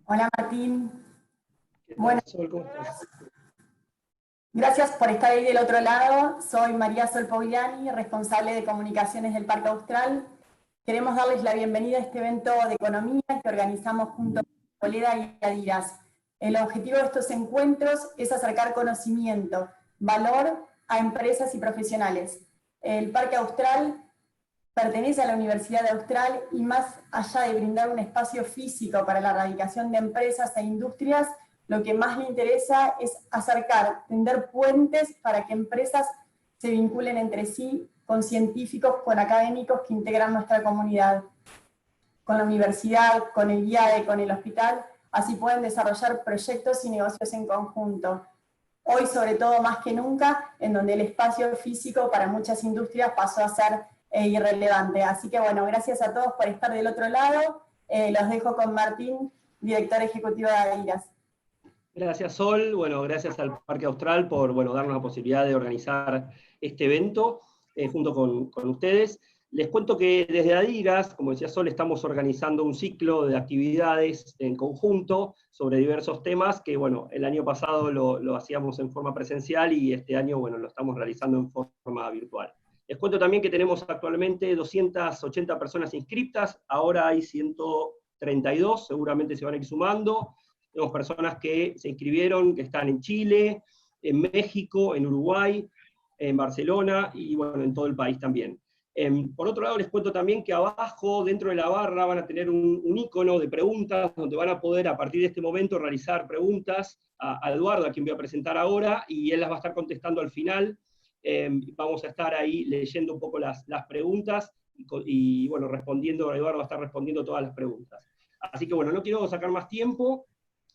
Hola Martín. ¿Qué tal, Bueno, Sol? ¿Cómo estás? gracias por estar ahí del otro lado. Soy María Sol Pauliani, responsable de comunicaciones del Parque Austral. Queremos darles la bienvenida a este evento de economía que organizamos junto con Poleda y Adidas. El objetivo de estos encuentros es acercar conocimiento, valor a empresas y profesionales. El Parque Austral pertenece a la Universidad de Austral y más allá de brindar un espacio físico para la radicación de empresas e industrias, lo que más le interesa es acercar, tender puentes para que empresas se vinculen entre sí con científicos, con académicos que integran nuestra comunidad, con la universidad, con el IAE, con el hospital, así pueden desarrollar proyectos y negocios en conjunto. Hoy, sobre todo más que nunca, en donde el espacio físico para muchas industrias pasó a ser irrelevante. Así que bueno, gracias a todos por estar del otro lado. Los dejo con Martín, director ejecutivo de Adidas. Gracias, Sol. Bueno, gracias al Parque Austral por darnos la posibilidad de organizar este evento junto con ustedes. Les cuento que desde Adidas, como decía Sol, estamos organizando un ciclo de actividades en conjunto sobre diversos temas que, el año pasado lo hacíamos en forma presencial y este año, lo estamos realizando en forma virtual. Les cuento también que tenemos actualmente 280 personas inscriptas, ahora hay 132, seguramente se van a ir sumando. Tenemos personas que se inscribieron, que están en Chile, en México, en Uruguay, en Barcelona y en todo el país también. Por otro lado, les cuento también que abajo, dentro de la barra, van a tener un icono de preguntas, donde van a poder, a partir de este momento, realizar preguntas a Eduardo, a quien voy a presentar ahora, y él las va a estar contestando al final. Vamos a estar ahí leyendo un poco las preguntas, y respondiendo, Eduardo va a estar respondiendo todas las preguntas. Así que no quiero sacar más tiempo.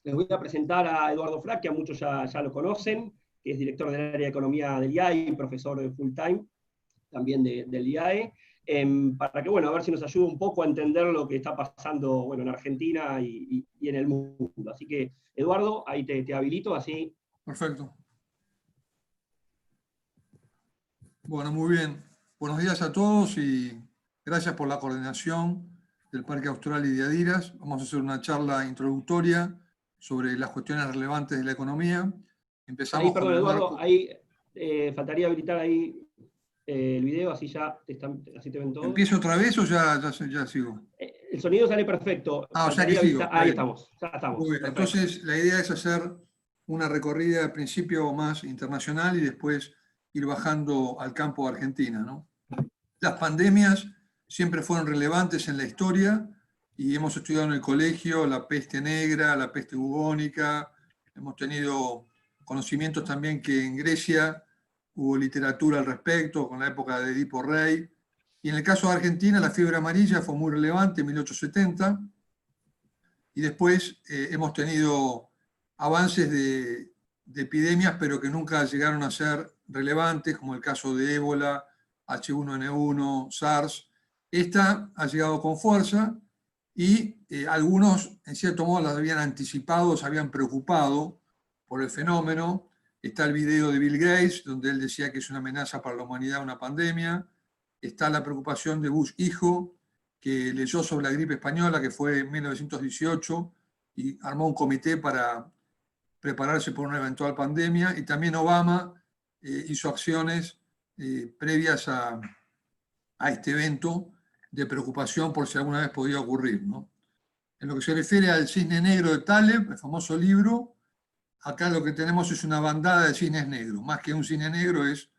Les voy a presentar a Eduardo Frac, que a muchos ya lo conocen, que es director del área de economía del IAE y profesor de full time también del IAE, para que, a ver si nos ayuda un poco a entender lo que está pasando en Argentina y en el mundo. Así que, Eduardo, ahí te habilito, así. Perfecto. Bueno, muy bien. Buenos días a todos y gracias por la coordinación del Parque Austral y de Adidas. Vamos a hacer una charla introductoria sobre las cuestiones relevantes de la economía. Empezamos ahí, perdón, con el Eduardo, marco. ahí faltaría habilitar ahí el video, así así te ven todos. ¿Empiezo otra vez o ya sigo? El sonido sale perfecto. O sea que sigo. Ahí estamos, ya estamos. Muy bien. Entonces, la idea es hacer una recorrida al principio más internacional y después ir bajando al campo de Argentina, ¿no? Las pandemias siempre fueron relevantes en la historia y hemos estudiado en el colegio la peste negra, la peste bubónica, hemos tenido conocimientos también que en Grecia hubo literatura al respecto, con la época de Edipo Rey, y en el caso de Argentina la fiebre amarilla fue muy relevante en 1870, y después hemos tenido avances de epidemias, pero que nunca llegaron a ser relevantes, como el caso de ébola, H1N1, SARS. Esta ha llegado con fuerza y algunos, en cierto modo, las habían anticipado, se habían preocupado por el fenómeno. Está el video de Bill Gates, donde él decía que es una amenaza para la humanidad una pandemia. Está la preocupación de Bush hijo, que leyó sobre la gripe española, que fue en 1918, y armó un comité para prepararse por una eventual pandemia. Y también Obama hizo acciones previas a este evento de preocupación por si alguna vez podía ocurrir, ¿no? En lo que se refiere al cisne negro de Taleb, el famoso libro, acá lo que tenemos es una bandada de cisnes negros. Más que un cisne negro, es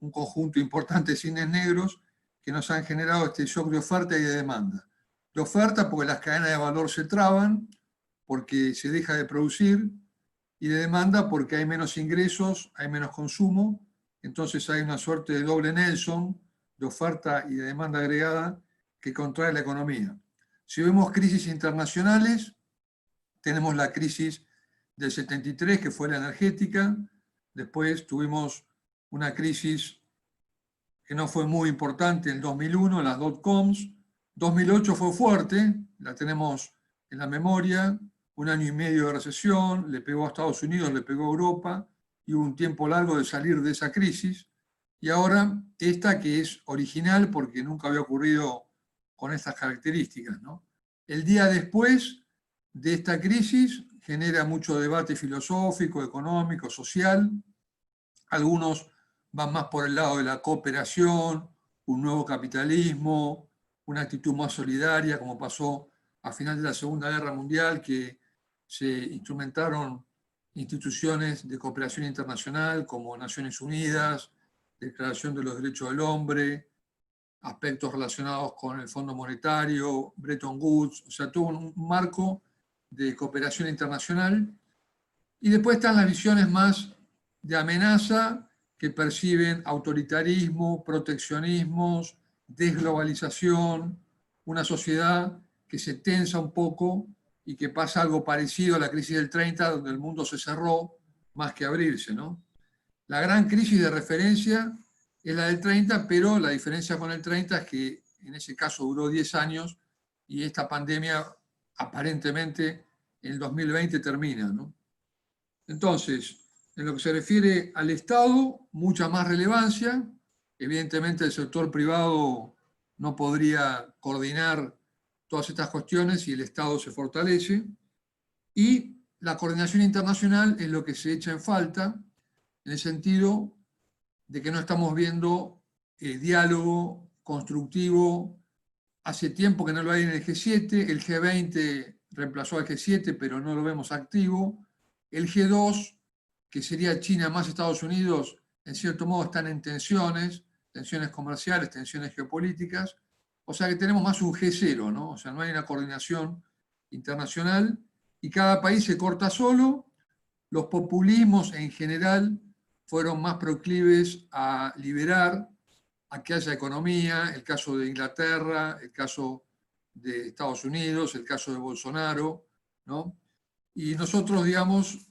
un conjunto importante de cisnes negros que nos han generado este shock de oferta y de demanda. De oferta porque las cadenas de valor se traban, porque se deja de producir, y de demanda porque hay menos ingresos, hay menos consumo, entonces hay una suerte de doble Nelson, de oferta y de demanda agregada, que contrae la economía. Si vemos crisis internacionales, tenemos la crisis del 73, que fue la energética, después tuvimos una crisis que no fue muy importante en el 2001, las dot-coms. 2008 fue fuerte, la tenemos en la memoria, un año y medio de recesión, le pegó a Estados Unidos, le pegó a Europa, y hubo un tiempo largo de salir de esa crisis. Y ahora esta, que es original porque nunca había ocurrido con estas características, ¿no? El día después de esta crisis genera mucho debate filosófico, económico, social. Algunos van más por el lado de la cooperación, un nuevo capitalismo, una actitud más solidaria, como pasó a final de la Segunda Guerra Mundial, que se instrumentaron instituciones de cooperación internacional como Naciones Unidas, Declaración de los Derechos del Hombre, aspectos relacionados con el Fondo Monetario, Bretton Woods, o sea, todo un marco de cooperación internacional. Y después están las visiones más de amenaza que perciben autoritarismo, proteccionismos, desglobalización, una sociedad que se tensa un poco y que pasa algo parecido a la crisis del 30, donde el mundo se cerró más que abrirse, ¿no? La gran crisis de referencia es la del 30, pero la diferencia con el 30 es que en ese caso duró 10 años y esta pandemia aparentemente en el 2020 termina, ¿no? Entonces, en lo que se refiere al Estado, mucha más relevancia. Evidentemente el sector privado no podría coordinar todas estas cuestiones y el Estado se fortalece. Y la coordinación internacional es lo que se echa en falta, en el sentido de que no estamos viendo diálogo constructivo. Hace tiempo que no lo hay en el G7, el G20 reemplazó al G7, pero no lo vemos activo. El G2, que sería China más Estados Unidos, en cierto modo están en tensiones comerciales, tensiones geopolíticas. O sea que tenemos más un G0, ¿no? O sea, no hay una coordinación internacional y cada país se corta solo. Los populismos en general fueron más proclives a liberar, a que haya economía, el caso de Inglaterra, el caso de Estados Unidos, el caso de Bolsonaro, ¿no? Y nosotros, digamos,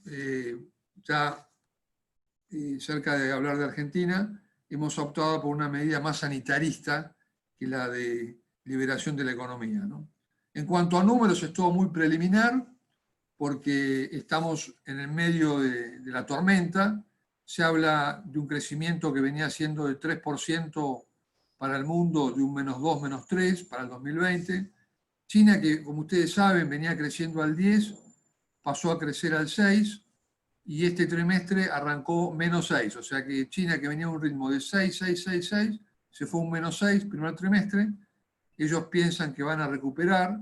ya cerca de hablar de Argentina, hemos optado por una medida más sanitarista que la de liberación de la economía, ¿no? En cuanto a números, es todo muy preliminar, porque estamos en el medio de la tormenta. Se habla de un crecimiento que venía siendo de 3% para el mundo, de un -2, -3 para el 2020. China, que como ustedes saben venía creciendo al 10, pasó a crecer al 6, y este trimestre arrancó -6. O sea que China, que venía a un ritmo de 6, 6, 6, 6, se fue a un -6 primer trimestre. Ellos piensan que van a recuperar,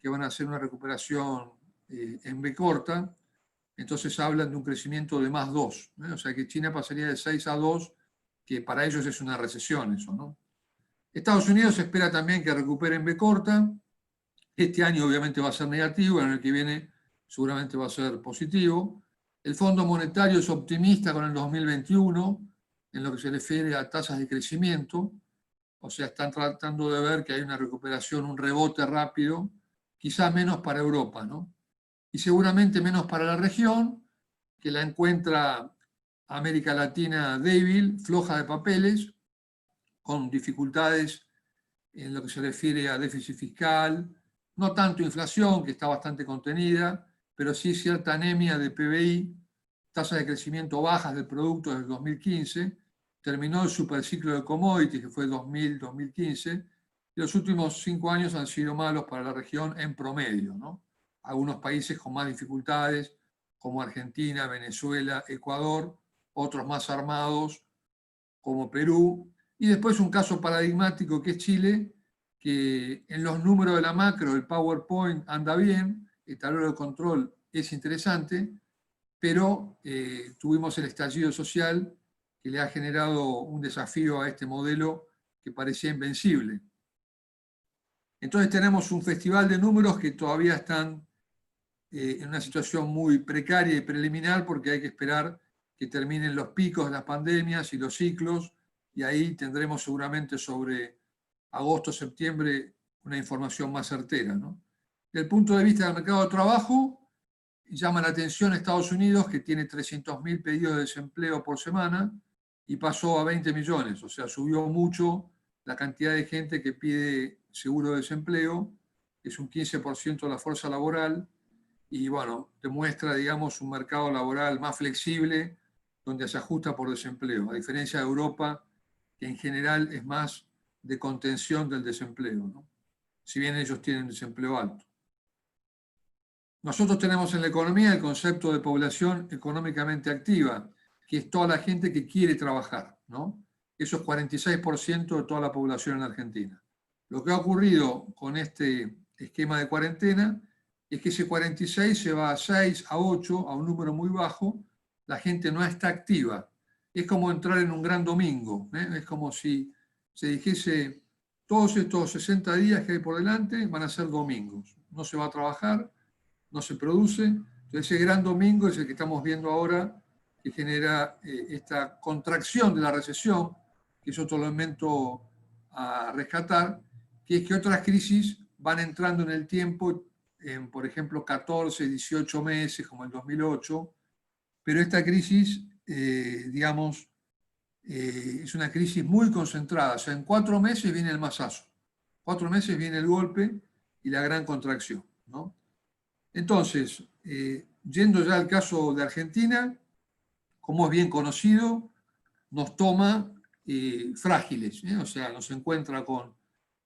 que van a hacer una recuperación en B corta, entonces hablan de un crecimiento de +2, ¿no? O sea que China pasaría de 6 a 2, que para ellos es una recesión eso, ¿no? Estados Unidos espera también que recupere en B corta. Este año obviamente va a ser negativo, en el que viene seguramente va a ser positivo. El Fondo Monetario es optimista con el 2021 en lo que se refiere a tasas de crecimiento, o sea, están tratando de ver que hay una recuperación, un rebote rápido, quizá menos para Europa, ¿no? Y seguramente menos para la región, que la encuentra América Latina débil, floja de papeles, con dificultades en lo que se refiere a déficit fiscal, no tanto inflación, que está bastante contenida, pero sí cierta anemia de PBI, tasas de crecimiento bajas del producto desde el 2015, terminó el superciclo de commodities, que fue 2000-2015, y los últimos 5 años han sido malos para la región en promedio, ¿no? Algunos países con más dificultades, como Argentina, Venezuela, Ecuador, otros más armados, como Perú, y después un caso paradigmático que es Chile, que en los números de la macro el PowerPoint anda bien, el tablero de control es interesante, pero tuvimos el estallido social que le ha generado un desafío a este modelo que parecía invencible. Entonces tenemos un festival de números que todavía están en una situación muy precaria y preliminar, porque hay que esperar que terminen los picos de las pandemias y los ciclos, y ahí tendremos seguramente sobre agosto, septiembre una información más certera, ¿no? Desde el punto de vista del mercado de trabajo, llama la atención Estados Unidos, que tiene 300.000 pedidos de desempleo por semana y pasó a 20 millones, o sea, subió mucho la cantidad de gente que pide seguro de desempleo, es un 15% de la fuerza laboral, y bueno, demuestra, digamos, un mercado laboral más flexible donde se ajusta por desempleo, a diferencia de Europa, que en general es más de contención del desempleo, ¿no? Si bien ellos tienen desempleo alto. Nosotros tenemos en la economía el concepto de población económicamente activa, que es toda la gente que quiere trabajar, ¿no? Eso es 46% de toda la población en Argentina. Lo que ha ocurrido con este esquema de cuarentena es que ese 46 se va a 6, a 8, a un número muy bajo, la gente no está activa. Es como entrar en un gran domingo, ¿eh? Es como si se dijese, todos estos 60 días que hay por delante van a ser domingos. No se va a trabajar, no se produce. Entonces, ese gran domingo es el que estamos viendo ahora, que genera esta contracción de la recesión, que es otro elemento a rescatar, que es que otras crisis van entrando en el tiempo, en, por ejemplo, 14, 18 meses, como el 2008, pero esta crisis, digamos, es una crisis muy concentrada. O sea, en 4 meses viene el masazo, 4 meses viene el golpe y la gran contracción, ¿no? Entonces, yendo ya al caso de Argentina, como es bien conocido, nos toma frágiles, o sea, nos encuentra con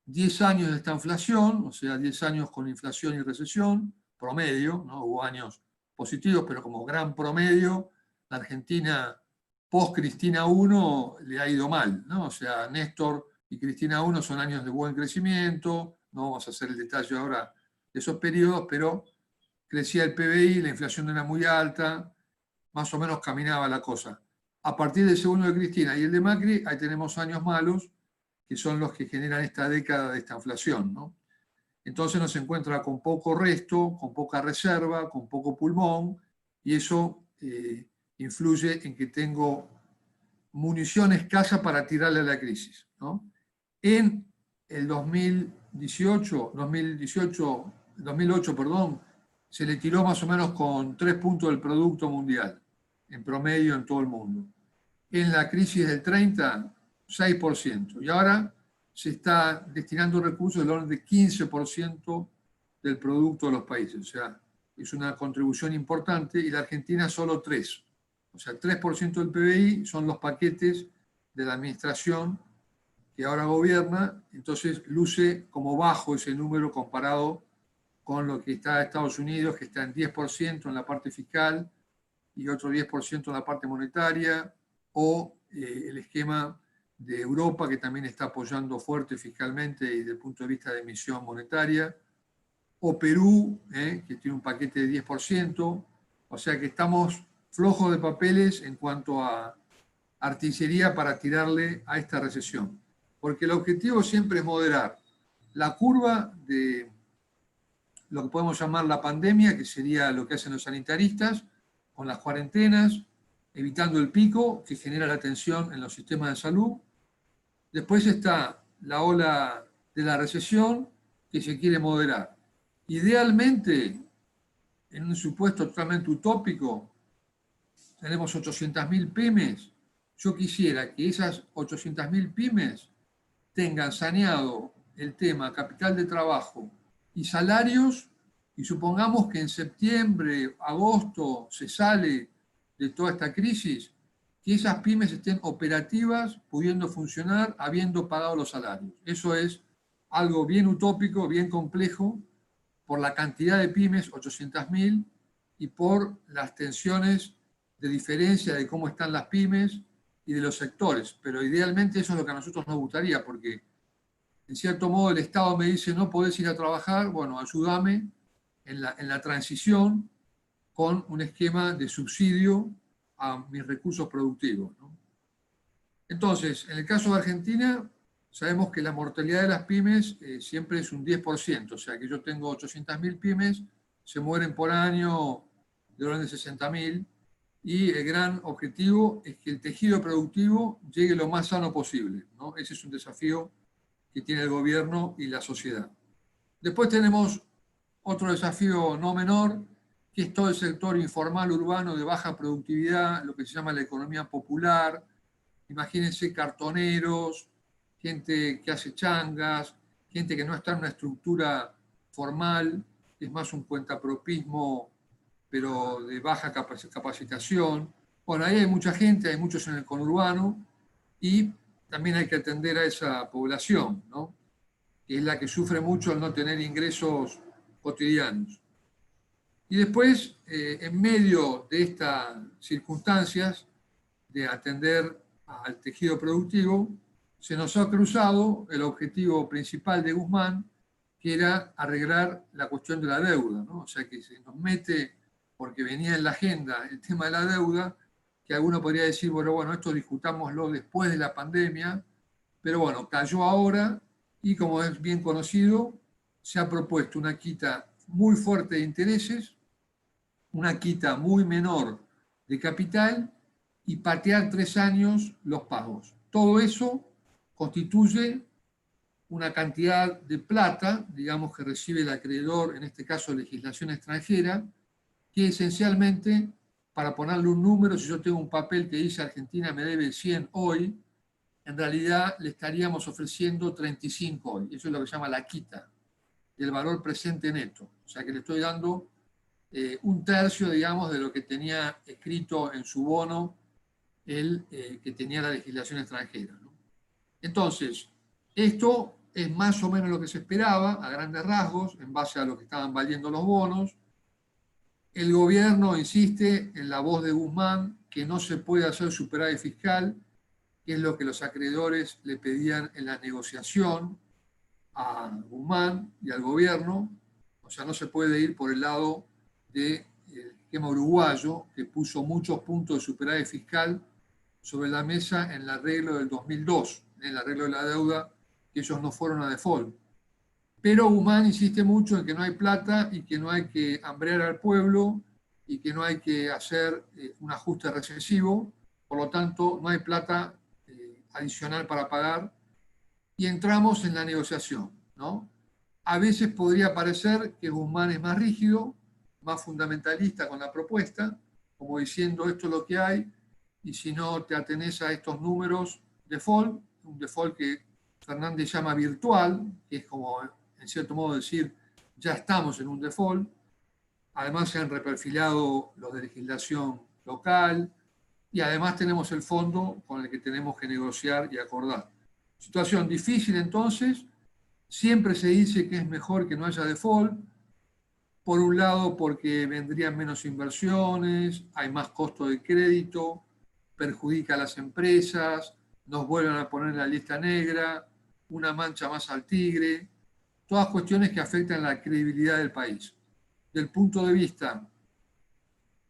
10 años de esta inflación, o sea, 10 años con inflación y recesión, promedio, ¿no? Hubo años positivos, pero como gran promedio, la Argentina post-Cristina 1 le ha ido mal, ¿no? O sea, Néstor y Cristina 1 son años de buen crecimiento, no vamos a hacer el detalle ahora de esos periodos, pero crecía el PBI, la inflación no era muy alta, más o menos caminaba la cosa. A partir del segundo de Cristina y el de Macri, ahí tenemos años malos, que son los que generan esta década de esta inflación, ¿no? Entonces nos encuentra con poco resto, con poca reserva, con poco pulmón, y eso influye en que tengo munición escasa para tirarle a la crisis, ¿no? En el 2008, perdón, se le tiró más o menos con 3 puntos del Producto Mundial, en promedio en todo el mundo. En la crisis del 30, 6%. Y ahora se está destinando recursos del orden de 15% del producto de los países. O sea, es una contribución importante y la Argentina solo 3%. O sea, 3% del PBI son los paquetes de la administración que ahora gobierna, entonces luce como bajo ese número comparado con lo que está Estados Unidos, que está en 10% en la parte fiscal y otro 10% en la parte monetaria, o el esquema de Europa, que también está apoyando fuerte fiscalmente y desde el punto de vista de emisión monetaria, o Perú, que tiene un paquete de 10%, o sea que estamos flojos de papeles en cuanto a artillería para tirarle a esta recesión. Porque el objetivo siempre es moderar la curva de lo que podemos llamar la pandemia, que sería lo que hacen los sanitaristas, con las cuarentenas, evitando el pico que genera la tensión en los sistemas de salud. Después está la ola de la recesión, que se quiere moderar. Idealmente, en un supuesto totalmente utópico, tenemos 800.000 pymes. Yo quisiera que esas 800.000 pymes tengan saneado el tema capital de trabajo y salarios, y supongamos que en septiembre, agosto se sale de toda esta crisis, que esas pymes estén operativas, pudiendo funcionar, habiendo pagado los salarios. Eso es algo bien utópico, bien complejo, por la cantidad de pymes, 800.000, y por las tensiones de diferencia de cómo están las pymes y de los sectores. Pero idealmente eso es lo que a nosotros nos gustaría, porque en cierto modo el Estado me dice no podés ir a trabajar, bueno, ayúdame en la transición con un esquema de subsidio a mis recursos productivos, ¿no? Entonces, en el caso de Argentina, sabemos que la mortalidad de las pymes siempre es un 10%, o sea que yo tengo 800.000 pymes, se mueren por año de orden de 60.000, y el gran objetivo es que el tejido productivo llegue lo más sano posible, ¿no? Ese es un desafío que tiene el gobierno y la sociedad. Después tenemos otro desafío no menor, que es todo el sector informal urbano de baja productividad, lo que se llama la economía popular. Imagínense cartoneros, gente que hace changas, gente que no está en una estructura formal, es más un cuentapropismo, pero de baja capacitación. Bueno, ahí hay mucha gente, hay muchos en el conurbano, y también hay que atender a esa población, ¿no? Que es la que sufre mucho al no tener ingresos cotidianos. Y después, en medio de estas circunstancias de atender al tejido productivo, se nos ha cruzado el objetivo principal de Guzmán, que era arreglar la cuestión de la deuda, ¿no? O sea que se nos mete, porque venía en la agenda el tema de la deuda, que alguno podría decir, bueno, esto discutámoslo después de la pandemia, pero bueno, cayó ahora y como es bien conocido, se ha propuesto una quita muy fuerte de intereses, una quita muy menor de capital y patear 3 años los pagos. Todo eso constituye una cantidad de plata, digamos, que recibe el acreedor, en este caso legislación extranjera, que esencialmente, para ponerle un número, si yo tengo un papel que dice Argentina me debe 100 hoy, en realidad le estaríamos ofreciendo 35 hoy. Eso es lo que se llama la quita del valor presente neto. O sea que le estoy dando un tercio, digamos, de lo que tenía escrito en su bono el que tenía la legislación extranjera, ¿no? Entonces, esto es más o menos lo que se esperaba, a grandes rasgos, en base a lo que estaban valiendo los bonos. El gobierno insiste en la voz de Guzmán que no se puede hacer superávit fiscal, que es lo que los acreedores le pedían en la negociación a Guzmán y al gobierno. O sea, no se puede ir por el lado del esquema uruguayo, que puso muchos puntos de superávit fiscal sobre la mesa en el arreglo del 2002, en el arreglo de la deuda, que ellos no fueron a default. Pero Guzmán insiste mucho en que no hay plata y que no hay que hambrear al pueblo y que no hay que hacer un ajuste recesivo, por lo tanto no hay plata adicional para pagar y entramos en la negociación, ¿no? A veces podría parecer que Guzmán es más rígido, más fundamentalista con la propuesta, como diciendo esto es lo que hay, y si no te atenés a estos números, default, un default que Fernández llama virtual, que es como, en cierto modo, decir, ya estamos en un default. Además se han reperfilado los de legislación local, y además tenemos el fondo con el que tenemos que negociar y acordar. Situación difícil entonces, siempre se dice que es mejor que no haya default, por un lado porque vendrían menos inversiones, hay más costo de crédito, perjudica a las empresas, nos vuelven a poner en la lista negra, una mancha más al tigre, todas cuestiones que afectan la credibilidad del país. Del punto de vista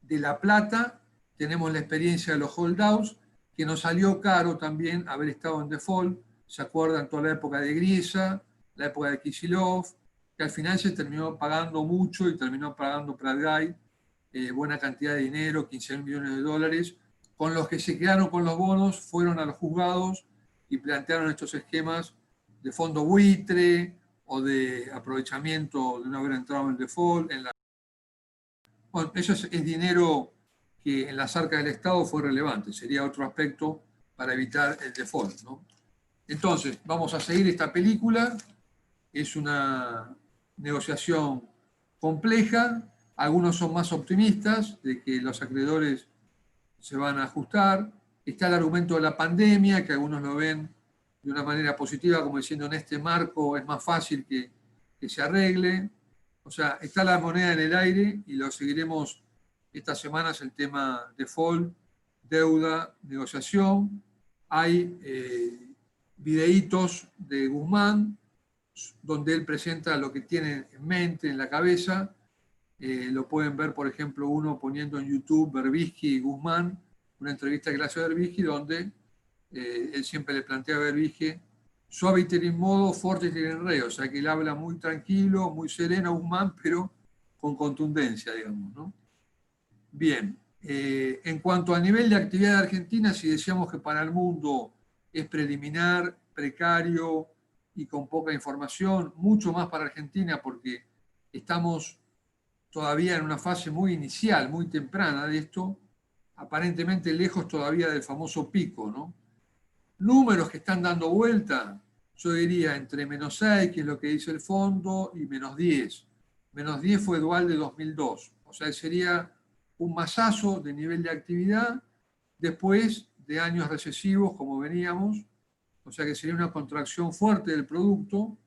de la plata, tenemos la experiencia de los holdouts, que nos salió caro también haber estado en default. ¿Se acuerdan toda la época de Griesa, la época de Kicillof? Que al final se terminó pagando mucho y terminó pagando Prat-Gay buena cantidad de dinero, 15.000 millones de dólares, con los que se quedaron con los bonos, fueron a los juzgados y plantearon estos esquemas de fondo buitre o de aprovechamiento de no haber entrado en default. Bueno, eso es dinero que en las arcas del Estado fue relevante, sería otro aspecto para evitar el default, ¿no? Entonces, vamos a seguir esta película. Es una negociación compleja. Algunos son más optimistas de que los acreedores se van a ajustar. Está el argumento de la pandemia, que algunos lo ven de una manera positiva, como diciendo en este marco es más fácil que se arregle. O sea, está la moneda en el aire y lo seguiremos estas semanas, el tema default, deuda, negociación. Hay videitos de Guzmán, donde él presenta lo que tiene en mente, en la cabeza. Lo pueden ver, por ejemplo, uno poniendo en YouTube Berbisky y Guzmán, una entrevista que le hace a Berbisky, donde él siempre le plantea a Berbisky, suaviter in modo, fortiter in re, o sea que él habla muy tranquilo, muy sereno, Guzmán, pero con contundencia, digamos, ¿no? Bien, en cuanto al nivel de actividad de Argentina, si decíamos que para el mundo es preliminar, precario y con poca información, mucho más para Argentina porque estamos todavía en una fase muy inicial, muy temprana de esto, aparentemente lejos todavía del famoso pico, ¿no? Números que están dando vuelta, yo diría entre -6, que es lo que dice el fondo, y -10. -10 fue dual de 2002, o sea, sería un masazo de nivel de actividad después de años recesivos como veníamos, o sea que sería una contracción fuerte del producto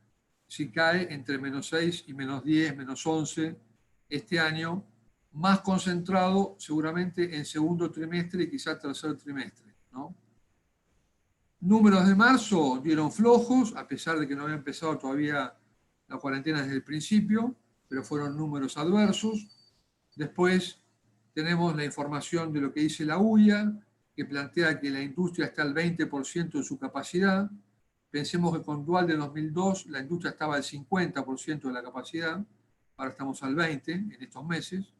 si cae entre -6 y -10, -11 este año, más concentrado seguramente en segundo trimestre y quizá tercer trimestre, ¿no? Números de marzo dieron flojos, a pesar de que no había empezado todavía la cuarentena desde el principio, pero fueron números adversos. Después tenemos la información de lo que dice la UIA, que plantea que la industria está al 20% de su capacidad. Pensemos que con Dual de 2002 la industria estaba al 50% de la capacidad, ahora estamos al 20% en estos meses,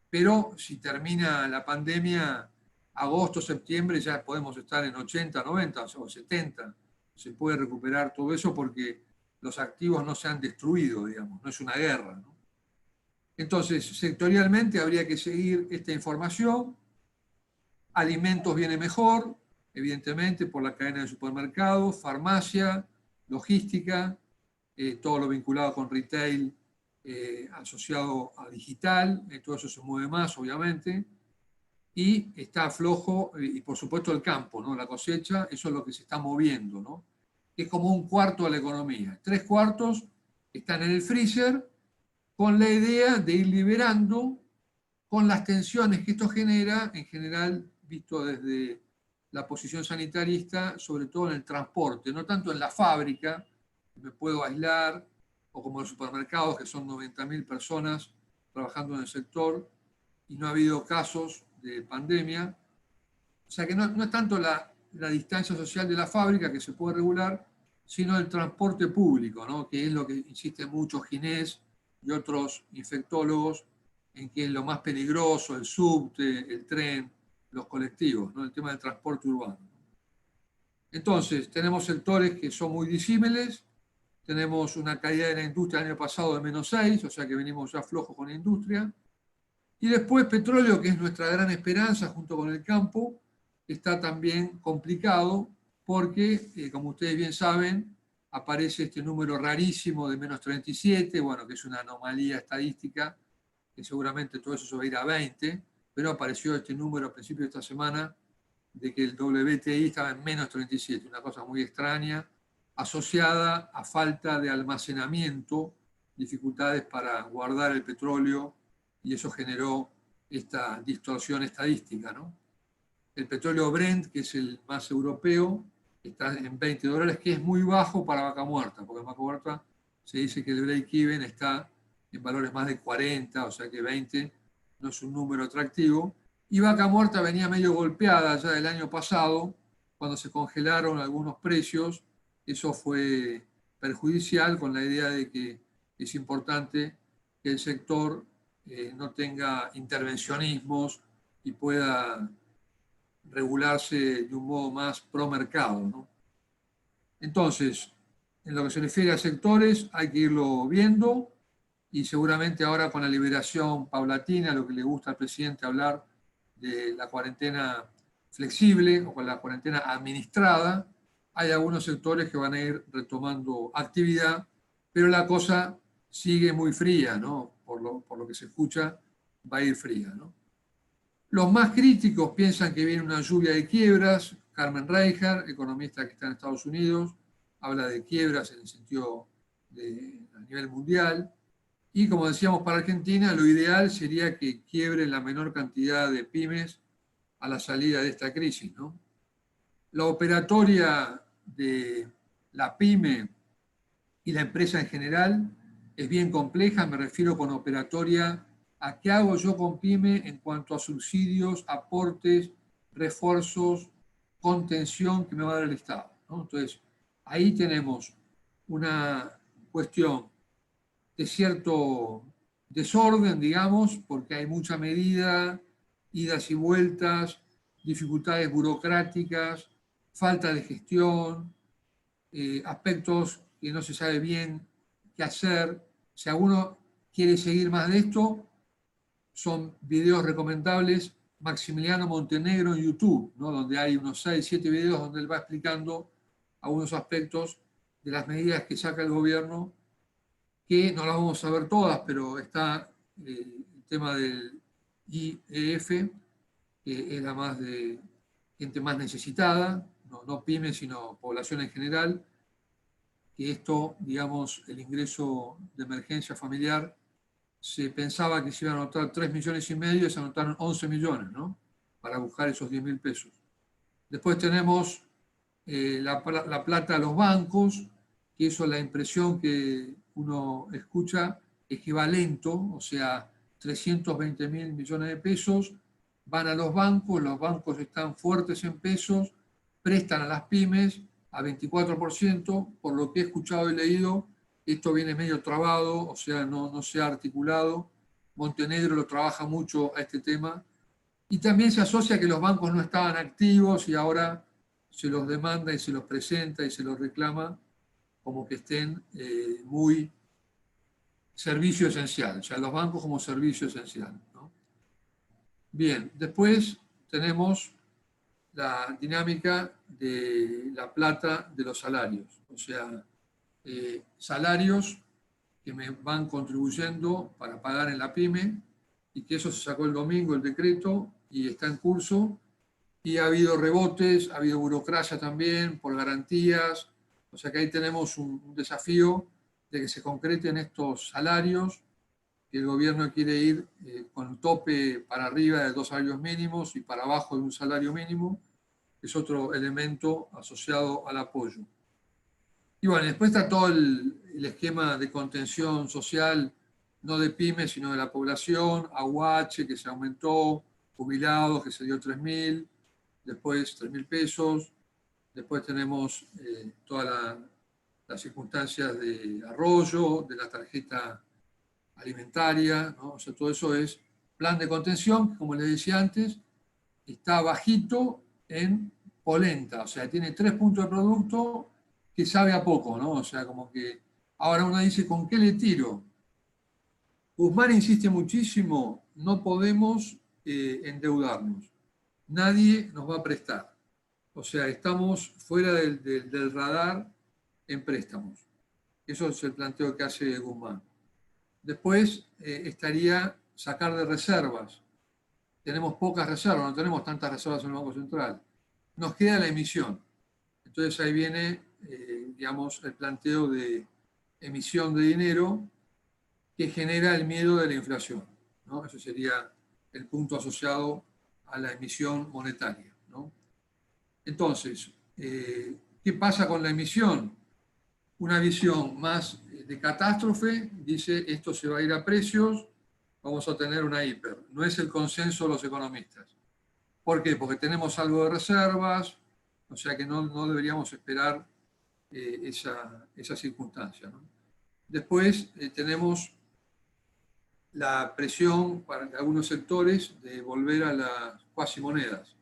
pero si termina la pandemia, agosto, septiembre, ya podemos estar en 80, 90 o 70. Se puede recuperar todo eso porque los activos no se han destruido, digamos, no es una guerra, ¿no? Entonces, sectorialmente habría que seguir esta información. Alimentos viene mejor, evidentemente, por la cadena de supermercados, farmacia, logística, todo lo vinculado con retail asociado a digital, todo eso se mueve más, obviamente. Y está flojo, y por supuesto el campo, ¿no? La cosecha, eso es lo que se está moviendo, ¿no? Es como un cuarto de la economía. 3/4 están en el freezer con la idea de ir liberando con las tensiones que esto genera, en general, visto desde la posición sanitarista, sobre todo en el transporte, no tanto en la fábrica, me puedo aislar, o como los supermercados, que son 90.000 personas trabajando en el sector, y no ha habido casos de pandemia. O sea que no es tanto la distancia social de la fábrica que se puede regular, sino el transporte público, ¿no? Que es lo que insisten mucho Ginés y otros infectólogos, en que es lo más peligroso, el subte, el tren, los colectivos, ¿no? El tema del transporte urbano. Entonces, tenemos sectores que son muy disímiles, tenemos una caída de la industria el año pasado de -6, o sea que venimos ya flojos con la industria. Y después petróleo, que es nuestra gran esperanza junto con el campo, está también complicado porque, como ustedes bien saben, aparece este número rarísimo de -37, bueno, que es una anomalía estadística, que seguramente todo eso se va a ir a 20, pero apareció este número a principios de esta semana de que el WTI estaba en -37, una cosa muy extraña, asociada a falta de almacenamiento, dificultades para guardar el petróleo, y eso generó esta distorsión estadística, ¿no? El petróleo Brent, que es el más europeo, está en $20, que es muy bajo para Vaca Muerta, porque en Vaca Muerta se dice que el break-even está en valores más de 40, o sea que 20 no es un número atractivo. Y Vaca Muerta venía medio golpeada ya del año pasado, cuando se congelaron algunos precios. Eso fue perjudicial, con la idea de que es importante que el sector no tenga intervencionismos y pueda regularse de un modo más pro mercado, ¿no? Entonces, en lo que se refiere a sectores, hay que irlo viendo, y seguramente ahora con la liberación paulatina, lo que le gusta al presidente hablar de la cuarentena flexible o con la cuarentena administrada, hay algunos sectores que van a ir retomando actividad, pero la cosa sigue muy fría, ¿no? Por lo que se escucha, va a ir fría, ¿no? Los más críticos piensan que viene una lluvia de quiebras. Carmen Reichert, economista que está en Estados Unidos, habla de quiebras en el sentido a nivel mundial. Y como decíamos, para Argentina, lo ideal sería que quiebren la menor cantidad de pymes a la salida de esta crisis, ¿no? La operatoria de la pyme y la empresa en general es bien compleja. Me refiero con operatoria a qué hago yo con pyme en cuanto a subsidios, aportes, refuerzos, contención que me va a dar el Estado, ¿no? Entonces, ahí tenemos una cuestión de cierto desorden, digamos, porque hay mucha medida, idas y vueltas, dificultades burocráticas, falta de gestión, aspectos que no se sabe bien qué hacer. Si alguno quiere seguir más de esto, son videos recomendables. Maximiliano Montenegro en YouTube, ¿no? Donde hay unos 6, 7 videos donde él va explicando algunos aspectos de las medidas que saca el gobierno, que no las vamos a ver todas, pero está el tema del IEF, que es la más de gente más necesitada, no pymes, sino población en general, que esto, digamos, el ingreso de emergencia familiar se pensaba que se iban a anotar 3,5 millones y se anotaron 11 millones, ¿no? Para buscar esos 10.000 pesos. Después tenemos la plata a los bancos, que eso es la impresión que uno escucha, es que va lento, o sea, 320.000 millones de pesos van a los bancos están fuertes en pesos, prestan a las pymes a 24%, por lo que he escuchado y leído, esto viene medio trabado, o sea, no se ha articulado. Montenegro lo trabaja mucho a este tema. Y también se asocia que los bancos no estaban activos y ahora se los demanda y se los presenta y se los reclama como que estén muy servicio esencial, o sea, los bancos como servicio esencial, ¿no? Bien, después tenemos la dinámica de la plata de los salarios, o sea, salarios que me van contribuyendo para pagar en la pyme, y que eso se sacó el domingo, el decreto, y está en curso, y ha habido rebotes, ha habido burocracia también por garantías, o sea que ahí tenemos un desafío de que se concreten estos salarios, que el gobierno quiere ir con un tope para arriba de 2 salarios mínimos y para abajo de un salario mínimo, que es otro elemento asociado al apoyo. Y bueno, después está todo el esquema de contención social, no de pymes, sino de la población, AUH, que se aumentó, jubilados, que se dio 3.000, después 3.000 pesos, después tenemos todas las circunstancias de arroyo, de la tarjeta alimentaria, ¿no? O sea, todo eso es plan de contención, que, como les decía antes, está bajito en polenta, o sea, tiene 3 puntos de producto que sabe a poco, ¿no? O sea, como que ahora uno dice, ¿con qué le tiro? Guzmán insiste muchísimo, no podemos endeudarnos, nadie nos va a prestar, o sea, estamos fuera del radar en préstamos. Eso es el planteo que hace Guzmán. Después estaría sacar de reservas. Tenemos pocas reservas, no tenemos tantas reservas en el Banco Central. Nos queda la emisión. Entonces ahí viene, digamos, el planteo de emisión de dinero que genera el miedo de la inflación, ¿no? Eso sería el punto asociado a la emisión monetaria, ¿no? Entonces, ¿qué pasa con la emisión? Una visión más de catástrofe, dice esto se va a ir a precios, vamos a tener una hiper. No es el consenso de los economistas. ¿Por qué? Porque tenemos algo de reservas, o sea que no deberíamos esperar esa circunstancia, ¿no? Después tenemos la presión para algunos sectores de volver a las cuasimonedas,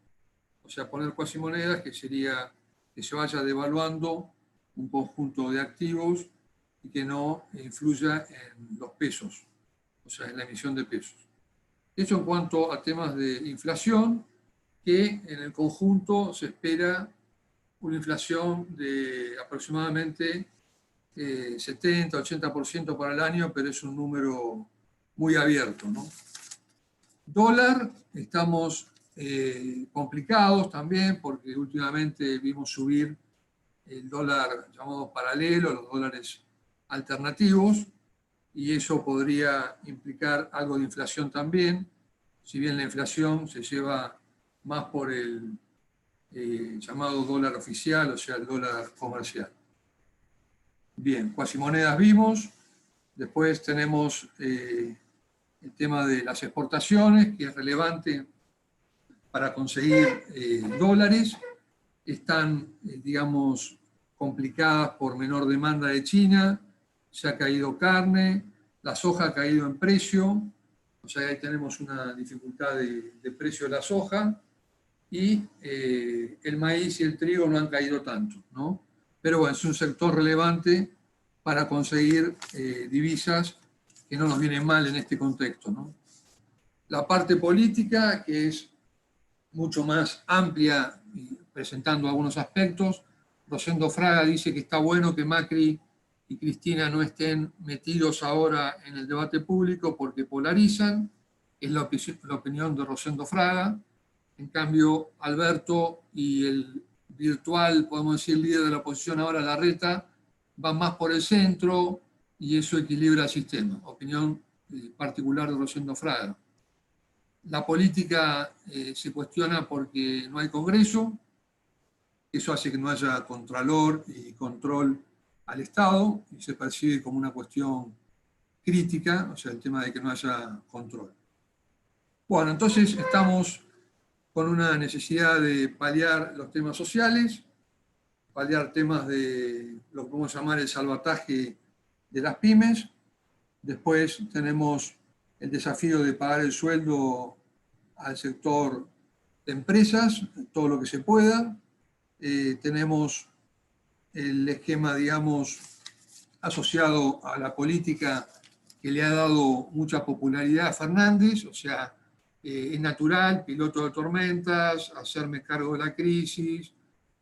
o sea, poner cuasimonedas, que sería que se vaya devaluando un conjunto de activos y que no influya en los pesos, o sea, en la emisión de pesos. Eso en cuanto a temas de inflación, que en el conjunto se espera una inflación de aproximadamente 70-80% para el año, pero es un número muy abierto, ¿no? Dólar, estamos complicados también, porque últimamente vimos subir el dólar llamado paralelo, los dólares alternativos, y eso podría implicar algo de inflación también, si bien la inflación se lleva más por el llamado dólar oficial, o sea, el dólar comercial. Bien, cuasimonedas vimos, después tenemos el tema de las exportaciones, que es relevante para conseguir dólares. Están, digamos, complicadas por menor demanda de China, se ha caído carne, la soja ha caído en precio, o sea, ahí tenemos una dificultad de precio de la soja, y el maíz y el trigo no han caído tanto, ¿no? Pero bueno, es un sector relevante para conseguir divisas que no nos vienen mal en este contexto, ¿no? La parte política, que es mucho más amplia, presentando algunos aspectos. Rosendo Fraga dice que está bueno que Macri y Cristina no estén metidos ahora en el debate público porque polarizan, es la opinión de Rosendo Fraga. En cambio, Alberto y el virtual, podemos decir, líder de la oposición ahora, Larreta, van más por el centro y eso equilibra el sistema. Opinión particular de Rosendo Fraga. La política se cuestiona porque no hay Congreso, eso hace que no haya contralor y control al Estado, y se percibe como una cuestión crítica, o sea, el tema de que no haya control. Bueno, entonces estamos con una necesidad de paliar los temas sociales, paliar temas de lo que podemos llamar el salvataje de las pymes. Después tenemos el desafío de pagar el sueldo al sector de empresas, todo lo que se pueda. Tenemos el esquema, digamos, asociado a la política que le ha dado mucha popularidad a Fernández, o sea, es natural, piloto de tormentas, hacerme cargo de la crisis.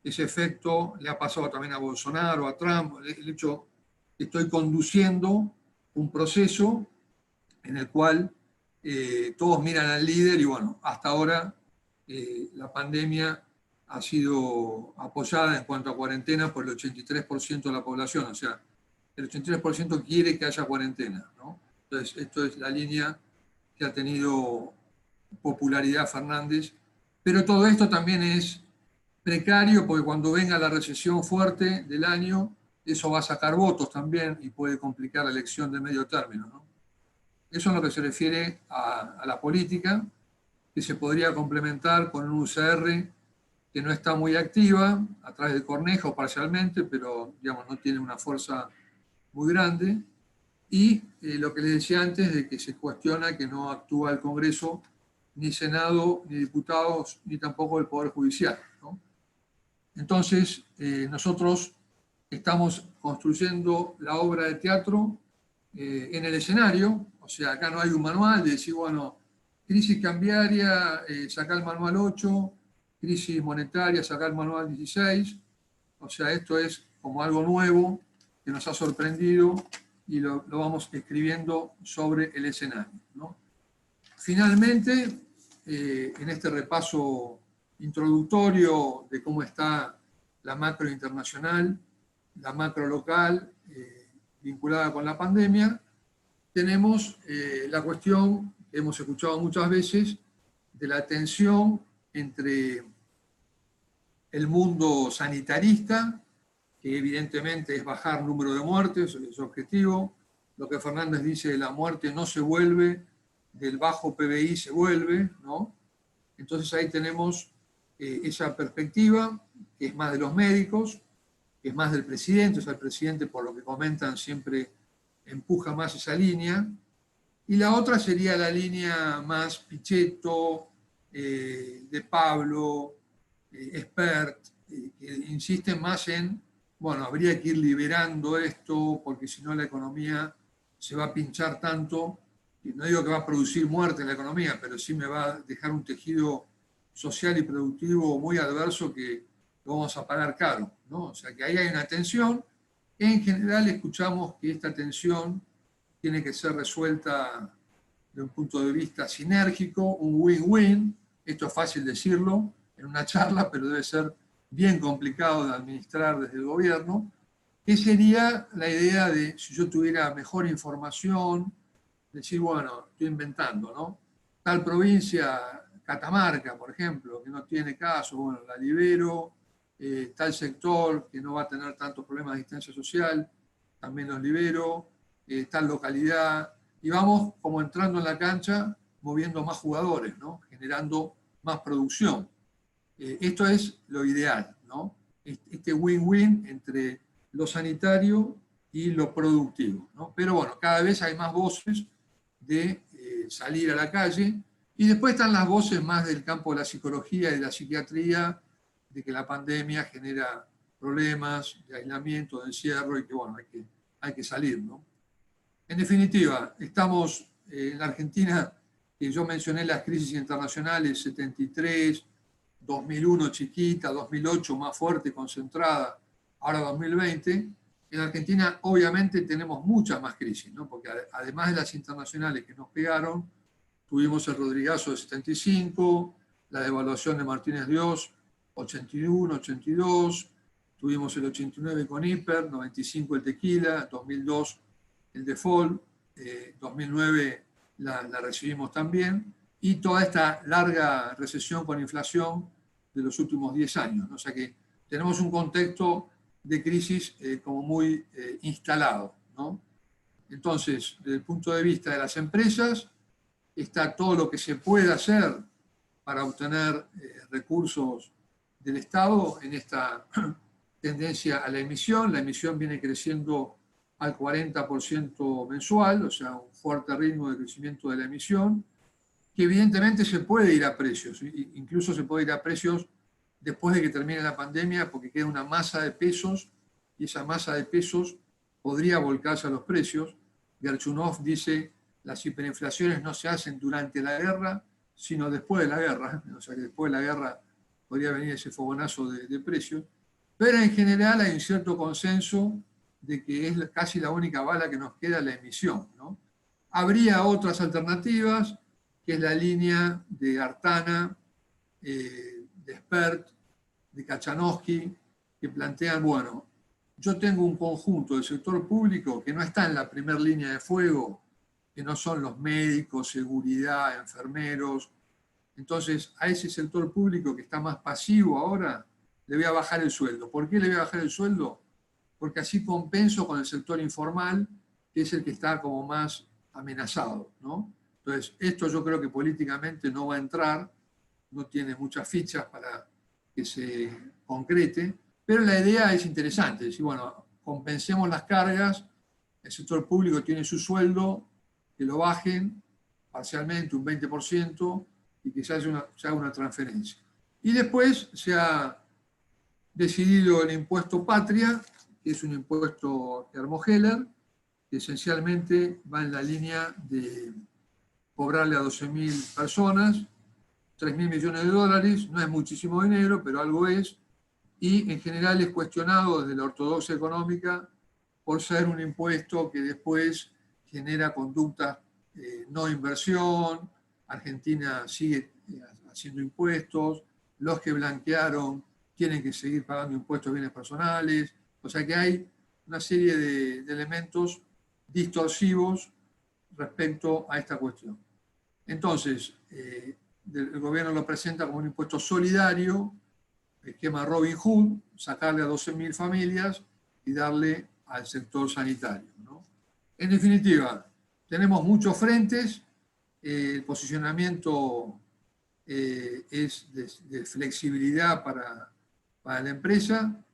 Ese efecto le ha pasado también a Bolsonaro, a Trump, el hecho que estoy conduciendo un proceso en el cual todos miran al líder y bueno, hasta ahora la pandemia ha sido apoyada en cuanto a cuarentena por el 83% de la población, o sea, el 83% quiere que haya cuarentena, ¿no? Entonces, esto es la línea que ha tenido popularidad Fernández, pero todo esto también es precario porque cuando venga la recesión fuerte del año, eso va a sacar votos también y puede complicar la elección de medio término, ¿no? Eso es lo que se refiere a la política, que se podría complementar con un UCR que no está muy activa, a través de Cornejo parcialmente, pero digamos, no tiene una fuerza muy grande. Y lo que les decía antes, de que se cuestiona que no actúa el Congreso, ni Senado, ni diputados, ni tampoco el Poder Judicial, ¿no? Entonces, nosotros estamos construyendo la obra de teatro en el escenario, o sea, acá no hay un manual de decir, bueno, crisis cambiaria, sacar el manual 8, crisis monetaria, sacar el manual 16, o sea, esto es como algo nuevo que nos ha sorprendido y lo vamos escribiendo sobre el escenario, ¿no? Finalmente, en este repaso introductorio de cómo está la macro internacional, la macro local, vinculada con la pandemia, tenemos la cuestión que hemos escuchado muchas veces de la tensión entre el mundo sanitarista, que evidentemente es bajar número de muertes, es su objetivo. Lo que Fernández dice, la muerte no se vuelve, del bajo PBI se vuelve, ¿no? Entonces ahí tenemos esa perspectiva, que es más de los médicos, que es más del presidente, o sea, el presidente, por lo que comentan, siempre empuja más esa línea. Y la otra sería la línea más Pichetto, de Pablo, Expert, que insisten más en, bueno, habría que ir liberando esto, porque si no la economía se va a pinchar tanto, y no digo que va a producir muerte en la economía, pero sí me va a dejar un tejido social y productivo muy adverso que lo vamos a pagar caro, ¿no? O sea que ahí hay una tensión. En general escuchamos que esta tensión tiene que ser resuelta de un punto de vista sinérgico, un win-win. Esto es fácil decirlo en una charla, pero debe ser bien complicado de administrar desde el gobierno, que sería la idea de, si yo tuviera mejor información, decir, bueno, estoy inventando, ¿no? Tal provincia, Catamarca, por ejemplo, que no tiene caso, bueno, la libero, tal sector que no va a tener tantos problemas de distancia social, también los libero, tal localidad, y vamos como entrando en la cancha, moviendo más jugadores, ¿no? Generando más producción. Esto es lo ideal, ¿no? Este win-win entre lo sanitario y lo productivo, ¿no? Pero bueno, cada vez hay más voces de salir a la calle, y después están las voces más del campo de la psicología y de la psiquiatría, de que la pandemia genera problemas de aislamiento, de encierro, y que bueno, hay que salir, ¿no? En definitiva, estamos en la Argentina, que yo mencioné las crisis internacionales, 73, 2001 chiquita, 2008 más fuerte, concentrada, ahora 2020. En Argentina obviamente tenemos muchas más crisis, ¿no? Porque además de las internacionales que nos pegaron, tuvimos el Rodrigazo de 75, la devaluación de Martínez Dios, 81, 82, tuvimos el 89 con Hiper, 95 el tequila, 2002 el default, 2009 la recibimos también, y toda esta larga recesión con inflación de los últimos 10 años, ¿no? O sea que tenemos un contexto de crisis como muy instalado, ¿no? Entonces, desde el punto de vista de las empresas, está todo lo que se puede hacer para obtener recursos del Estado en esta tendencia a la emisión. La emisión viene creciendo al 40% mensual, o sea, un fuerte ritmo de crecimiento de la emisión, que evidentemente se puede ir a precios, incluso se puede ir a precios después de que termine la pandemia, porque queda una masa de pesos, y esa masa de pesos podría volcarse a los precios. Gerchunov dice, las hiperinflaciones no se hacen durante la guerra, sino después de la guerra, o sea que después de la guerra podría venir ese fogonazo de precios, pero en general hay un cierto consenso de que es casi la única bala que nos queda la emisión, ¿no? Habría otras alternativas, que es la línea de Artana, de Spert, de Kachanowski, que plantean, bueno, yo tengo un conjunto del sector público que no está en la primera línea de fuego, que no son los médicos, seguridad, enfermeros. Entonces, a ese sector público que está más pasivo ahora, le voy a bajar el sueldo. ¿Por qué le voy a bajar el sueldo? Porque así compenso con el sector informal, que es el que está como más amenazado, ¿no? Entonces, esto yo creo que políticamente no va a entrar, no tiene muchas fichas para que se concrete, pero la idea es interesante, es decir, bueno, compensemos las cargas, el sector público tiene su sueldo, que lo bajen parcialmente un 20% y que se haga una transferencia. Y después se ha decidido el impuesto patria, que es un impuesto que armó Heller, que esencialmente va en la línea de cobrarle a 12.000 personas, 3.000 millones de dólares, no es muchísimo dinero, pero algo es, y en general es cuestionado desde la ortodoxia económica por ser un impuesto que después genera conductas no inversión. Argentina sigue haciendo impuestos, los que blanquearon tienen que seguir pagando impuestos a bienes personales, o sea que hay una serie de elementos distorsivos respecto a esta cuestión. Entonces, el gobierno lo presenta como un impuesto solidario, esquema Robin Hood, sacarle a 12.000 familias y darle al sector sanitario, ¿no? En definitiva, tenemos muchos frentes, el posicionamiento es de flexibilidad para la empresa,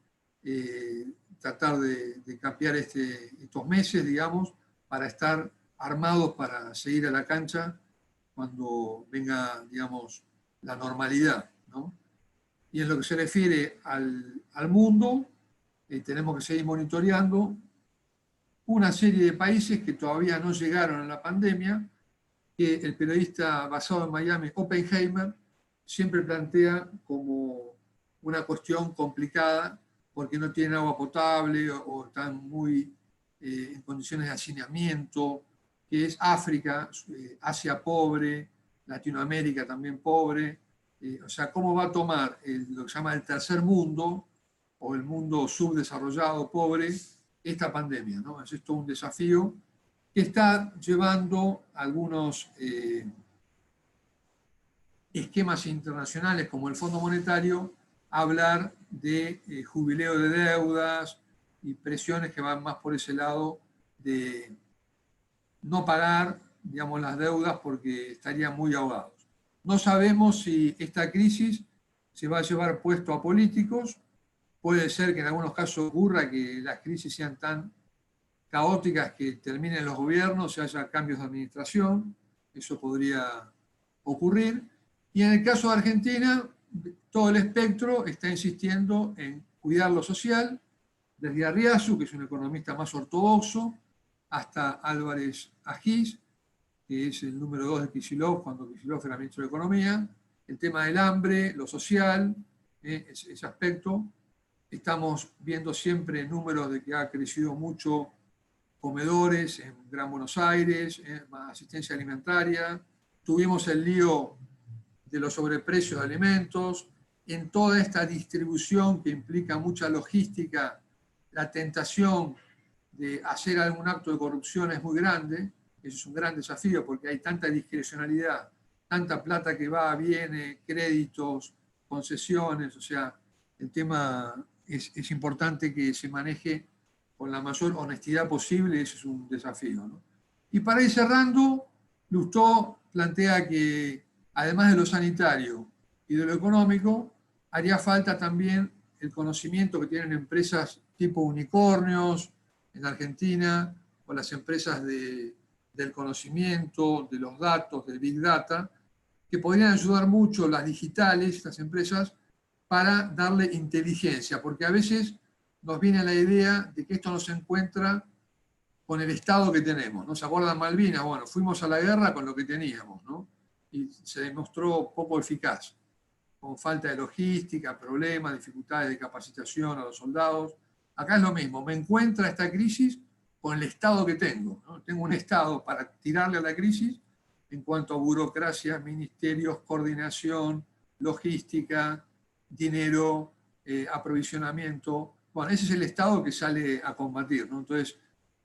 tratar de capear estos meses, digamos, para estar armados para seguir a la cancha cuando venga, digamos, la normalidad, ¿no? Y en lo que se refiere al mundo, tenemos que seguir monitoreando una serie de países que todavía no llegaron a la pandemia, que el periodista basado en Miami, Oppenheimer, siempre plantea como una cuestión complicada porque no tienen agua potable o están muy en condiciones de hacinamiento, que es África, Asia pobre, Latinoamérica también pobre. O sea, ¿cómo va a tomar lo que se llama el tercer mundo o el mundo subdesarrollado pobre esta pandemia, ¿no? Es esto un desafío que está llevando algunos esquemas internacionales como el Fondo Monetario a hablar de jubileo de deudas y presiones que van más por ese lado de no pagar, digamos, las deudas porque estarían muy ahogados. No sabemos si esta crisis se va a llevar puesto a políticos. Puede ser que en algunos casos ocurra que las crisis sean tan caóticas que terminen los gobiernos y haya cambios de administración. Eso podría ocurrir. Y en el caso de Argentina, todo el espectro está insistiendo en cuidar lo social, desde Arriazu, que es un economista más ortodoxo, hasta Álvarez Agís, que es el número 2 de Kicillof, cuando Kicillof era ministro de Economía, el tema del hambre, lo social, ese aspecto. Estamos viendo siempre números de que ha crecido mucho comedores en Gran Buenos Aires, más asistencia alimentaria. Tuvimos el lío de los sobreprecios de alimentos. En toda esta distribución que implica mucha logística, la tentación de hacer algún acto de corrupción es muy grande. Eso es un gran desafío porque hay tanta discrecionalidad, tanta plata que va, viene, créditos, concesiones, o sea, el tema es importante que se maneje con la mayor honestidad posible, ese es un desafío, ¿no? Y para ir cerrando, Lustó plantea que además de lo sanitario y de lo económico, haría falta también el conocimiento que tienen empresas tipo unicornios en Argentina, o las empresas del conocimiento, de los datos, del Big Data, que podrían ayudar mucho las digitales, estas empresas, para darle inteligencia, porque a veces nos viene la idea de que esto no se encuentra con el Estado que tenemos, ¿no? ¿Se acuerdan Malvinas? Bueno, fuimos a la guerra con lo que teníamos, ¿no? Y se demostró poco eficaz, con falta de logística, problemas, dificultades de capacitación a los soldados. Acá es lo mismo, me encuentra esta crisis con el Estado que tengo, ¿no? Tengo un Estado para tirarle a la crisis en cuanto a burocracia, ministerios, coordinación, logística, dinero, aprovisionamiento. Bueno, ese es el Estado que sale a combatir, ¿no? Entonces,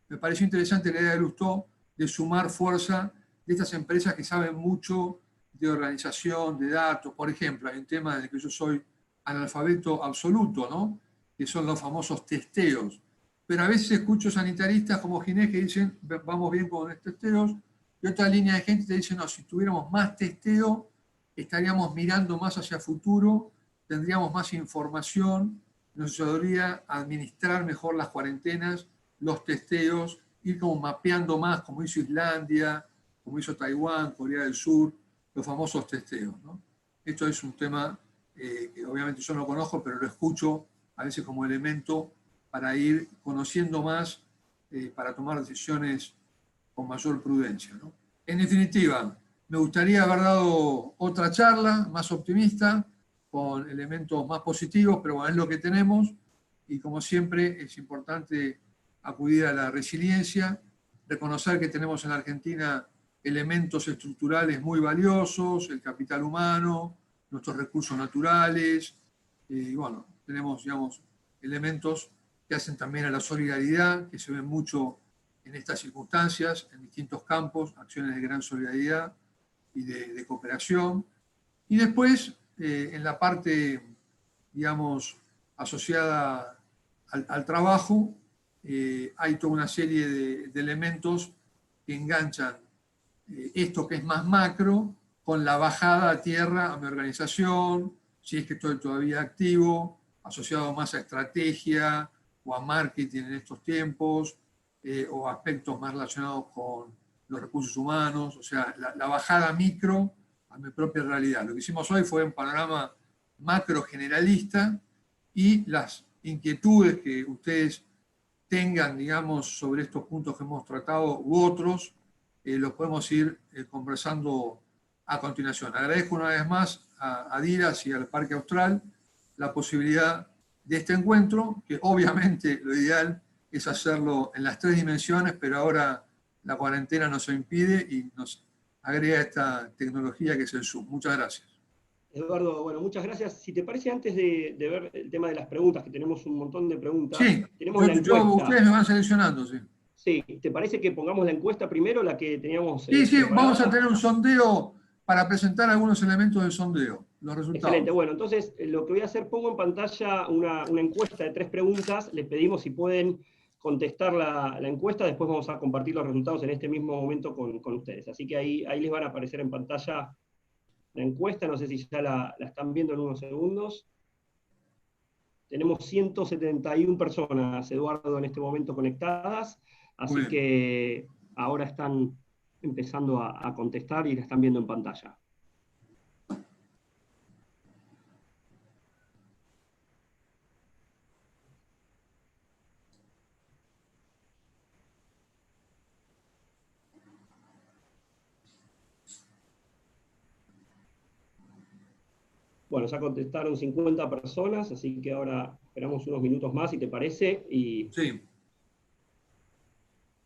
me pareció interesante la idea de Lustó de sumar fuerza de estas empresas que saben mucho de organización, de datos. Por ejemplo, hay un tema en el que yo soy analfabeto absoluto, ¿no? Que son los famosos testeos. Pero a veces escucho sanitaristas como Ginés que dicen, vamos bien con los testeos, y otra línea de gente te dice, no, si tuviéramos más testeo, estaríamos mirando más hacia futuro, tendríamos más información, nos ayudaría a administrar mejor las cuarentenas, los testeos, ir como mapeando más, como hizo Islandia, como hizo Taiwán, Corea del Sur, los famosos testeos, ¿no? Esto es un tema que obviamente yo no conozco, pero lo escucho a veces como elemento para ir conociendo más, para tomar decisiones con mayor prudencia, ¿no? En definitiva, me gustaría haber dado otra charla más optimista, con elementos más positivos, pero bueno, es lo que tenemos y como siempre es importante acudir a la resiliencia, reconocer que tenemos en Argentina elementos estructurales muy valiosos, el capital humano, nuestros recursos naturales, y bueno, tenemos, digamos, elementos que hacen también a la solidaridad, que se ven mucho en estas circunstancias, en distintos campos, acciones de gran solidaridad y de cooperación. Y después, en la parte, digamos, asociada al trabajo, hay toda una serie de elementos que enganchan esto que es más macro con la bajada a tierra a mi organización, si es que estoy todavía activo, asociado más a estrategia o a marketing en estos tiempos, o aspectos más relacionados con los recursos humanos, o sea, la bajada micro a mi propia realidad. Lo que hicimos hoy fue un panorama macro generalista y las inquietudes que ustedes tengan, digamos, sobre estos puntos que hemos tratado u otros, los podemos ir conversando a continuación. Agradezco una vez más a DIRAS y al Parque Austral la posibilidad de este encuentro, que obviamente lo ideal es hacerlo en las 3 dimensiones, pero ahora la cuarentena nos lo impide y nos agrega esta tecnología que es el Zoom. Muchas gracias. Eduardo, bueno, muchas gracias. Si te parece, antes de ver el tema de las preguntas, que tenemos un montón de preguntas, sí, tenemos la encuesta. ustedes me van seleccionando, sí. Sí, ¿te parece que pongamos la encuesta primero, la que teníamos sí, preparada? vamos a tener un sondeo para presentar algunos elementos del sondeo, los resultados. Excelente, bueno, entonces lo que voy a hacer, pongo en pantalla una encuesta de 3 preguntas, les pedimos si pueden contestar la encuesta, después vamos a compartir los resultados en este mismo momento con ustedes. Así que ahí les van a aparecer en pantalla la encuesta, no sé si ya la están viendo en unos segundos. Tenemos 171 personas, Eduardo, en este momento conectadas, así que ahora están empezando a contestar y la están viendo en pantalla. Bueno, ya contestaron 50 personas, así que ahora esperamos unos minutos más, si te parece, y sí.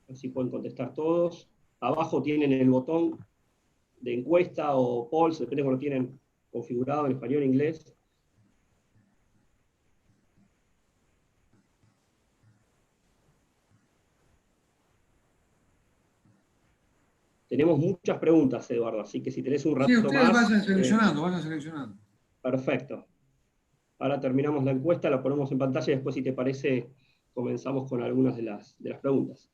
así pueden contestar todos. Abajo tienen el botón de encuesta o polls, depende de cómo lo tienen configurado en español e inglés. Tenemos muchas preguntas, Eduardo, así que si tenés un rato Sí, ustedes más... vayan seleccionando. Perfecto. Ahora terminamos la encuesta, la ponemos en pantalla y después, si te parece, comenzamos con algunas de las preguntas.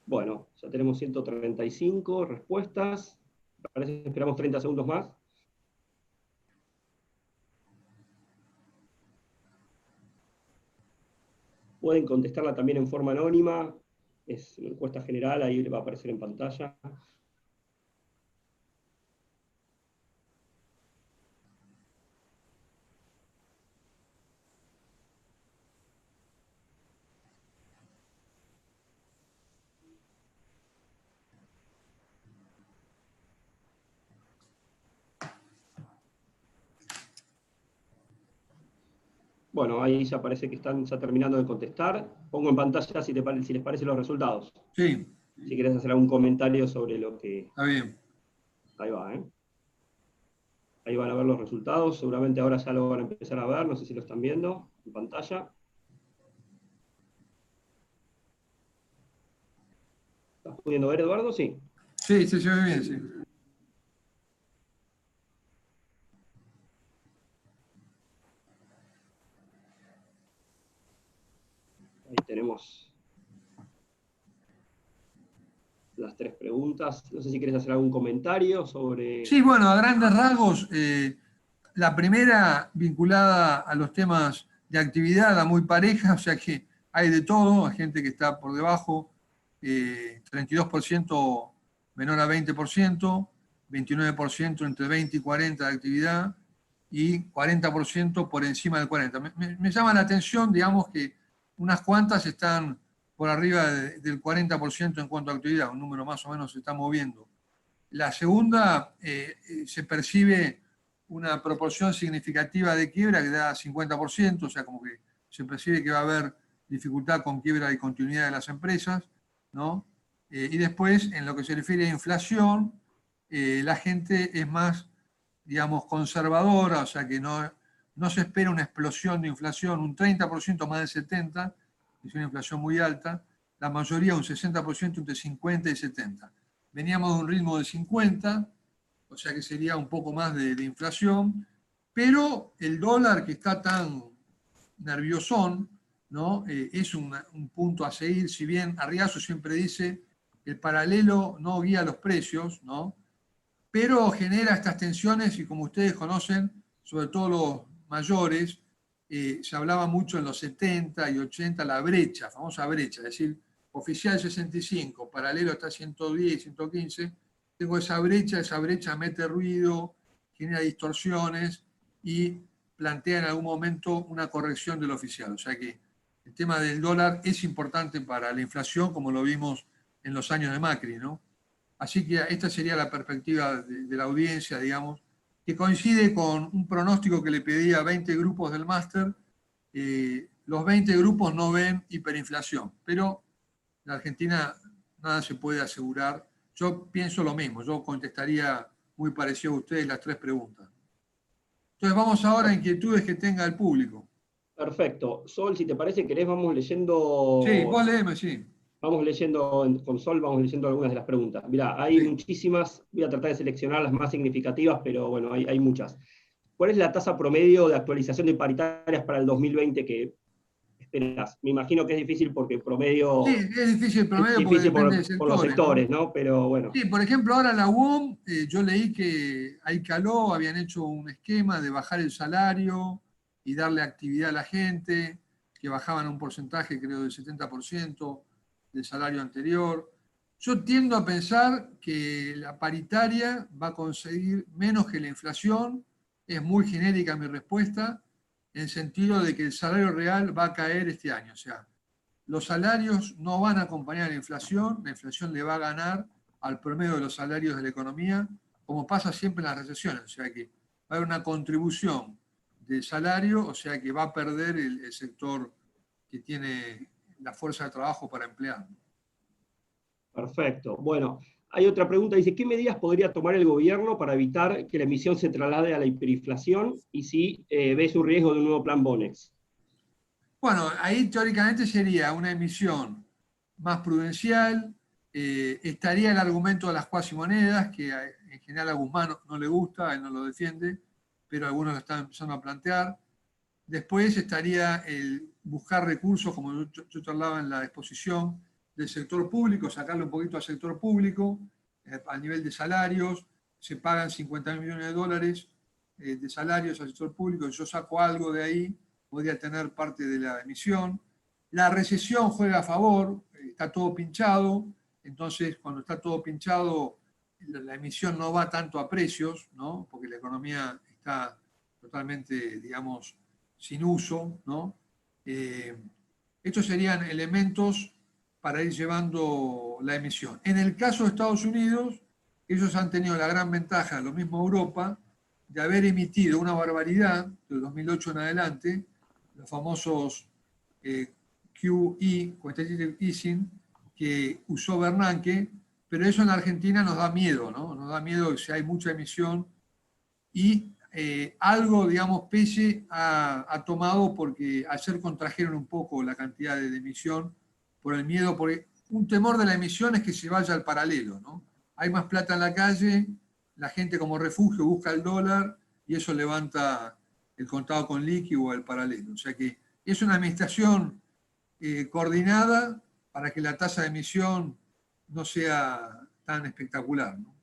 Bueno, ya tenemos 135 respuestas. Parece que esperamos 30 segundos más. Pueden contestarla también en forma anónima. Es una encuesta general, ahí va a aparecer en pantalla. Bueno, ahí ya parece que están ya terminando de contestar. Pongo en pantalla si les parecen los resultados. Sí. Si querés hacer algún comentario sobre lo que... Está bien. Ahí va, ¿eh? Ahí van a ver los resultados. Seguramente ahora ya lo van a empezar a ver. No sé si lo están viendo en pantalla. ¿Estás pudiendo ver, Eduardo? Sí. Sí, se ve bien, sí. Ahí tenemos las 3 preguntas. No sé si quieres hacer algún comentario sobre... Sí, bueno, a grandes rasgos, la primera vinculada a los temas de actividad, muy pareja, o sea que hay de todo, hay gente que está por debajo, 32% menor a 20%, 29% entre 20 y 40 de actividad y 40% por encima del 40%. Me llama la atención, digamos, que unas cuantas están por arriba del 40% en cuanto a actividad, un número más o menos se está moviendo. La segunda, se percibe una proporción significativa de quiebra que da 50%, o sea, como que se percibe que va a haber dificultad con quiebra y continuidad de las empresas, ¿no? Y después, en lo que se refiere a inflación, la gente es más, digamos, conservadora, o sea, que no se espera una explosión de inflación, un 30% más del 70%, es una inflación muy alta, la mayoría un 60% entre 50 y 70%. Veníamos de un ritmo de 50, o sea que sería un poco más de inflación, pero el dólar que está tan nerviosón, ¿no? Es un punto a seguir, si bien Arriazo siempre dice que el paralelo no guía los precios, ¿no? Pero genera estas tensiones y como ustedes conocen, sobre todo los mayores, se hablaba mucho en los 70 y 80, la brecha, famosa brecha, es decir, oficial 65, paralelo está 110, 115, tengo esa brecha mete ruido, genera distorsiones y plantea en algún momento una corrección del oficial. O sea que el tema del dólar es importante para la inflación, como lo vimos en los años de Macri, ¿no? Así que esta sería la perspectiva de la audiencia, digamos, que coincide con un pronóstico que le pedía a 20 grupos del máster. Los 20 grupos no ven hiperinflación, pero en Argentina nada se puede asegurar. Yo pienso lo mismo, yo contestaría muy parecido a ustedes las 3 preguntas. Entonces vamos ahora a inquietudes que tenga el público. Perfecto. Sol, si te parece, vamos leyendo... Sí, vos léeme, sí. Vamos leyendo, con Sol vamos leyendo algunas de las preguntas. Mirá, hay muchísimas, voy a tratar de seleccionar las más significativas, pero bueno, hay muchas. ¿Cuál es la tasa promedio de actualización de paritarias para el 2020 que esperás? Me imagino que es difícil porque promedio... Sí, es difícil el promedio porque difícil depende de por los sectores, ¿no? Pero bueno. Sí, por ejemplo, ahora la UOM, yo leí que Aicaló habían hecho un esquema de bajar el salario y darle actividad a la gente, que bajaban un porcentaje, creo, del 70% del salario anterior. Yo tiendo a pensar que la paritaria va a conseguir menos que la inflación. Es muy genérica mi respuesta, en el sentido de que el salario real va a caer este año. O sea, los salarios no van a acompañar la inflación le va a ganar al promedio de los salarios de la economía, como pasa siempre en las recesiones, o sea que va a haber una contribución del salario, o sea que va a perder el sector que tiene la fuerza de trabajo para emplear. Perfecto. Bueno, Hay otra pregunta, dice, ¿qué medidas podría tomar el gobierno para evitar que la emisión se traslade a la hiperinflación y si ves un riesgo de un nuevo plan Bonex? Bueno, ahí teóricamente sería una emisión más prudencial, estaría el argumento de las cuasimonedas, que en general a Guzmán no le gusta, él no lo defiende, pero algunos lo están empezando a plantear. Después estaría el buscar recursos, como yo charlaba en la exposición, del sector público, sacarle un poquito al sector público, a nivel de salarios, se pagan 50 millones de dólares de salarios al sector público, yo saco algo de ahí, podría tener parte de la emisión. La recesión juega a favor, está todo pinchado, entonces cuando está todo pinchado, la emisión no va tanto a precios, ¿no? Porque la economía está totalmente, digamos, sin uso, ¿no? Estos serían elementos para ir llevando la emisión. En el caso de Estados Unidos, ellos han tenido la gran ventaja, lo mismo Europa, de haber emitido una barbaridad del 2008 en adelante, los famosos QE, Quantitative Easing, que usó Bernanke, pero eso en la Argentina nos da miedo, ¿no? Nos da miedo si hay mucha emisión y algo, digamos, Pese ha tomado porque ayer contrajeron un poco la cantidad de emisión por el miedo, porque un temor de la emisión es que se vaya al paralelo, ¿no? Hay más plata en la calle, la gente como refugio busca el dólar y eso levanta el contado con liqui o el paralelo. O sea que es una administración coordinada para que la tasa de emisión no sea tan espectacular, ¿no?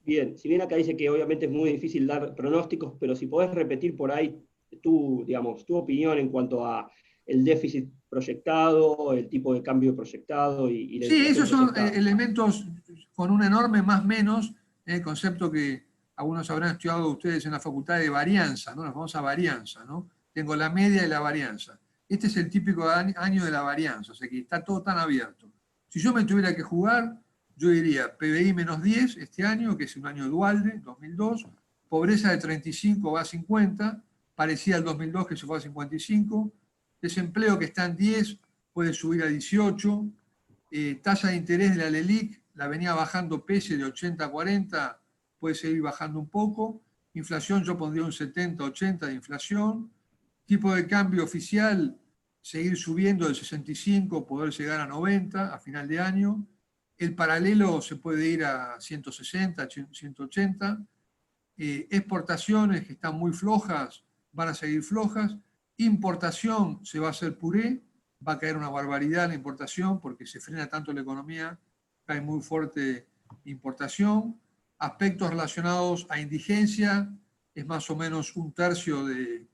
Bien, si bien acá dice que obviamente es muy difícil dar pronósticos, pero si podés repetir por ahí digamos, tu opinión en cuanto a el déficit proyectado, el tipo de cambio proyectado y la Sí, inflación esos son proyectada. elementos con un enorme más menos, concepto que algunos habrán estudiado ustedes en la facultad de varianza, ¿no? La famosa varianza, ¿no? Tengo la media y la varianza. Este es el típico año de la varianza, o sea que está todo tan abierto. Si yo me tuviera que jugar, yo diría PBI menos 10 este año, que es un año Dualde, 2002, pobreza de 35 va a 50, parecía al 2002 que se fue a 55, desempleo que está en 10 puede subir a 18, tasa de interés de la LELIC la venía bajando Pese de 80 a 40, puede seguir bajando un poco, inflación yo pondría un 70-80 de inflación, tipo de cambio oficial seguir subiendo del 65, poder llegar a 90 a final de año, el paralelo se puede ir a 160, 180, exportaciones que están muy flojas van a seguir flojas, importación se va a hacer puré, va a caer una barbaridad la importación porque se frena tanto la economía, cae muy fuerte importación, aspectos relacionados a indigencia, es más o menos un tercio de